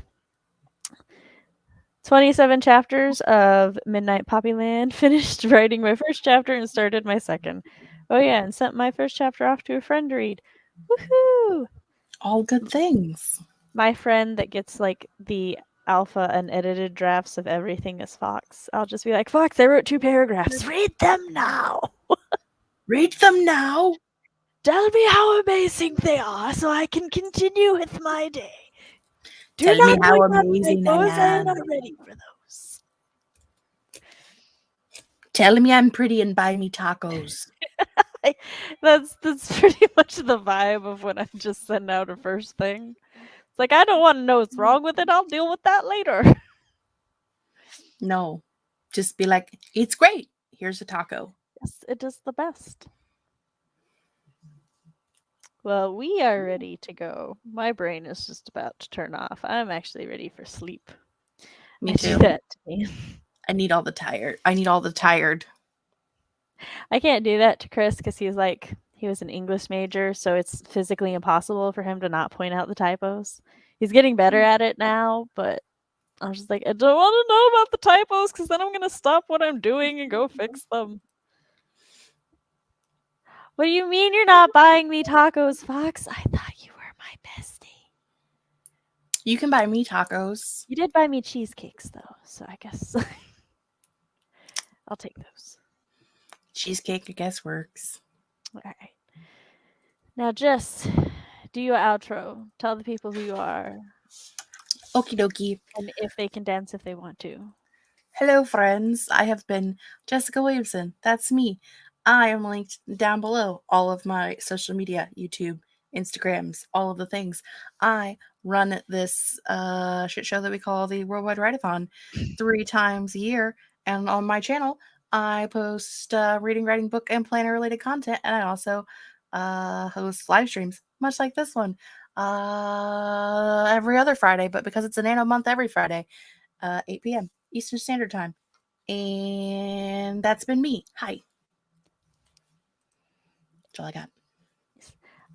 27 chapters of Midnight Poppyland. Finished writing my first chapter and started my second. Oh yeah, and sent my first chapter off to a friend to read. Woohoo! All good things. My friend that gets like the alpha and edited drafts of everything is Fox. I'll just be like, Fox, I wrote 2 paragraphs. Read them now. Read them now. Tell me how amazing they are so I can continue with my day. Tell me how amazing I I am am. not ready for those. Tell me I'm pretty and buy me tacos. That's pretty much the vibe of when I just send out a first thing. It's like, I don't want to know what's wrong with it. I'll deal with that later. No. Just be like, it's great. Here's a taco. Yes, it is the best. Well, we are ready to go. My brain is just about to turn off. I'm actually ready for sleep. Me I do too. that to me. I need all the tired. I can't do that to Chris because he was an English major, so it's physically impossible for him to not point out the typos. He's getting better at it now, but I was just like, I don't want to know about the typos because then I'm going to stop what I'm doing and go fix them. What do you mean you're not buying me tacos, Fox? I thought you were my bestie. You can buy me tacos. You did buy me cheesecakes, though, so I guess I'll take those. Cheesecake, I guess, works. All right. Now, Jess, do your outro. Tell the people who you are. Okie dokie. And if they can dance if they want to. Hello, friends. I have been Jessica Williamson. That's me. I am linked down below. All of my social media, YouTube, Instagrams, all of the things. I run this shit show that we call the Worldwide Writeathon 3 times a year. And on my channel, I post reading, writing, book, and planner related content. And I also host live streams, much like this one, every other Friday. But because it's a nano month, every Friday. 8 p.m. Eastern Standard Time. And that's been me. Hi. That's all I got.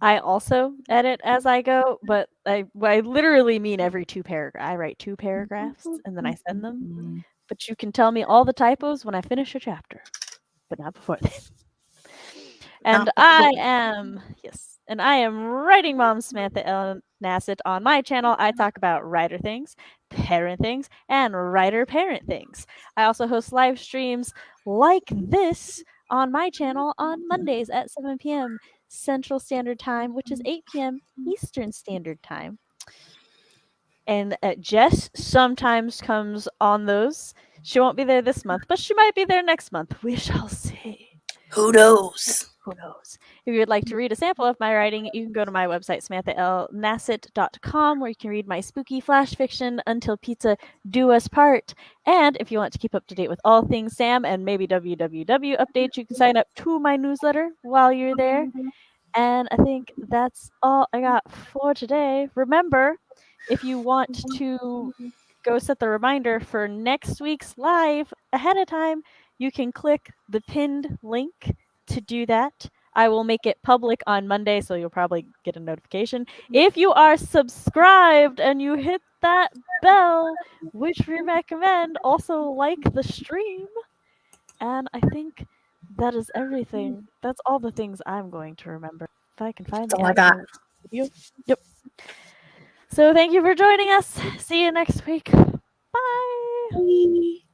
I also edit as I go, but I literally mean every 2 paragraphs. I write 2 paragraphs and then I send them. But you can tell me all the typos when I finish a chapter, but not before then. And I am writing mom Samantha L. Nassett. On my channel, I talk about writer things, parent things, and writer parent things. I also host live streams like this on my channel on Mondays at 7 p.m. Central Standard Time, which is 8 p.m. Eastern Standard Time. And Jess sometimes comes on those. She won't be there this month, but she might be there next month. We shall see. Who knows? Who knows? If you would like to read a sample of my writing, you can go to my website, samanthallnassett.com, where you can read my spooky flash fiction, Until Pizza Do Us Part. And if you want to keep up to date with all things Sam and maybe WWW updates, you can sign up to my newsletter while you're there. And I think that's all I got for today. Remember, if you want to go set the reminder for next week's live ahead of time, you can click the pinned link to do that. I will make it public on Monday, so you'll probably get a notification. If you are subscribed and you hit that bell, which we recommend, also like the stream. And I think that is everything. That's all the things I'm going to remember. If I can find That's the all I got. actual video. Yep. So thank you for joining us. See you next week. Bye. Bye.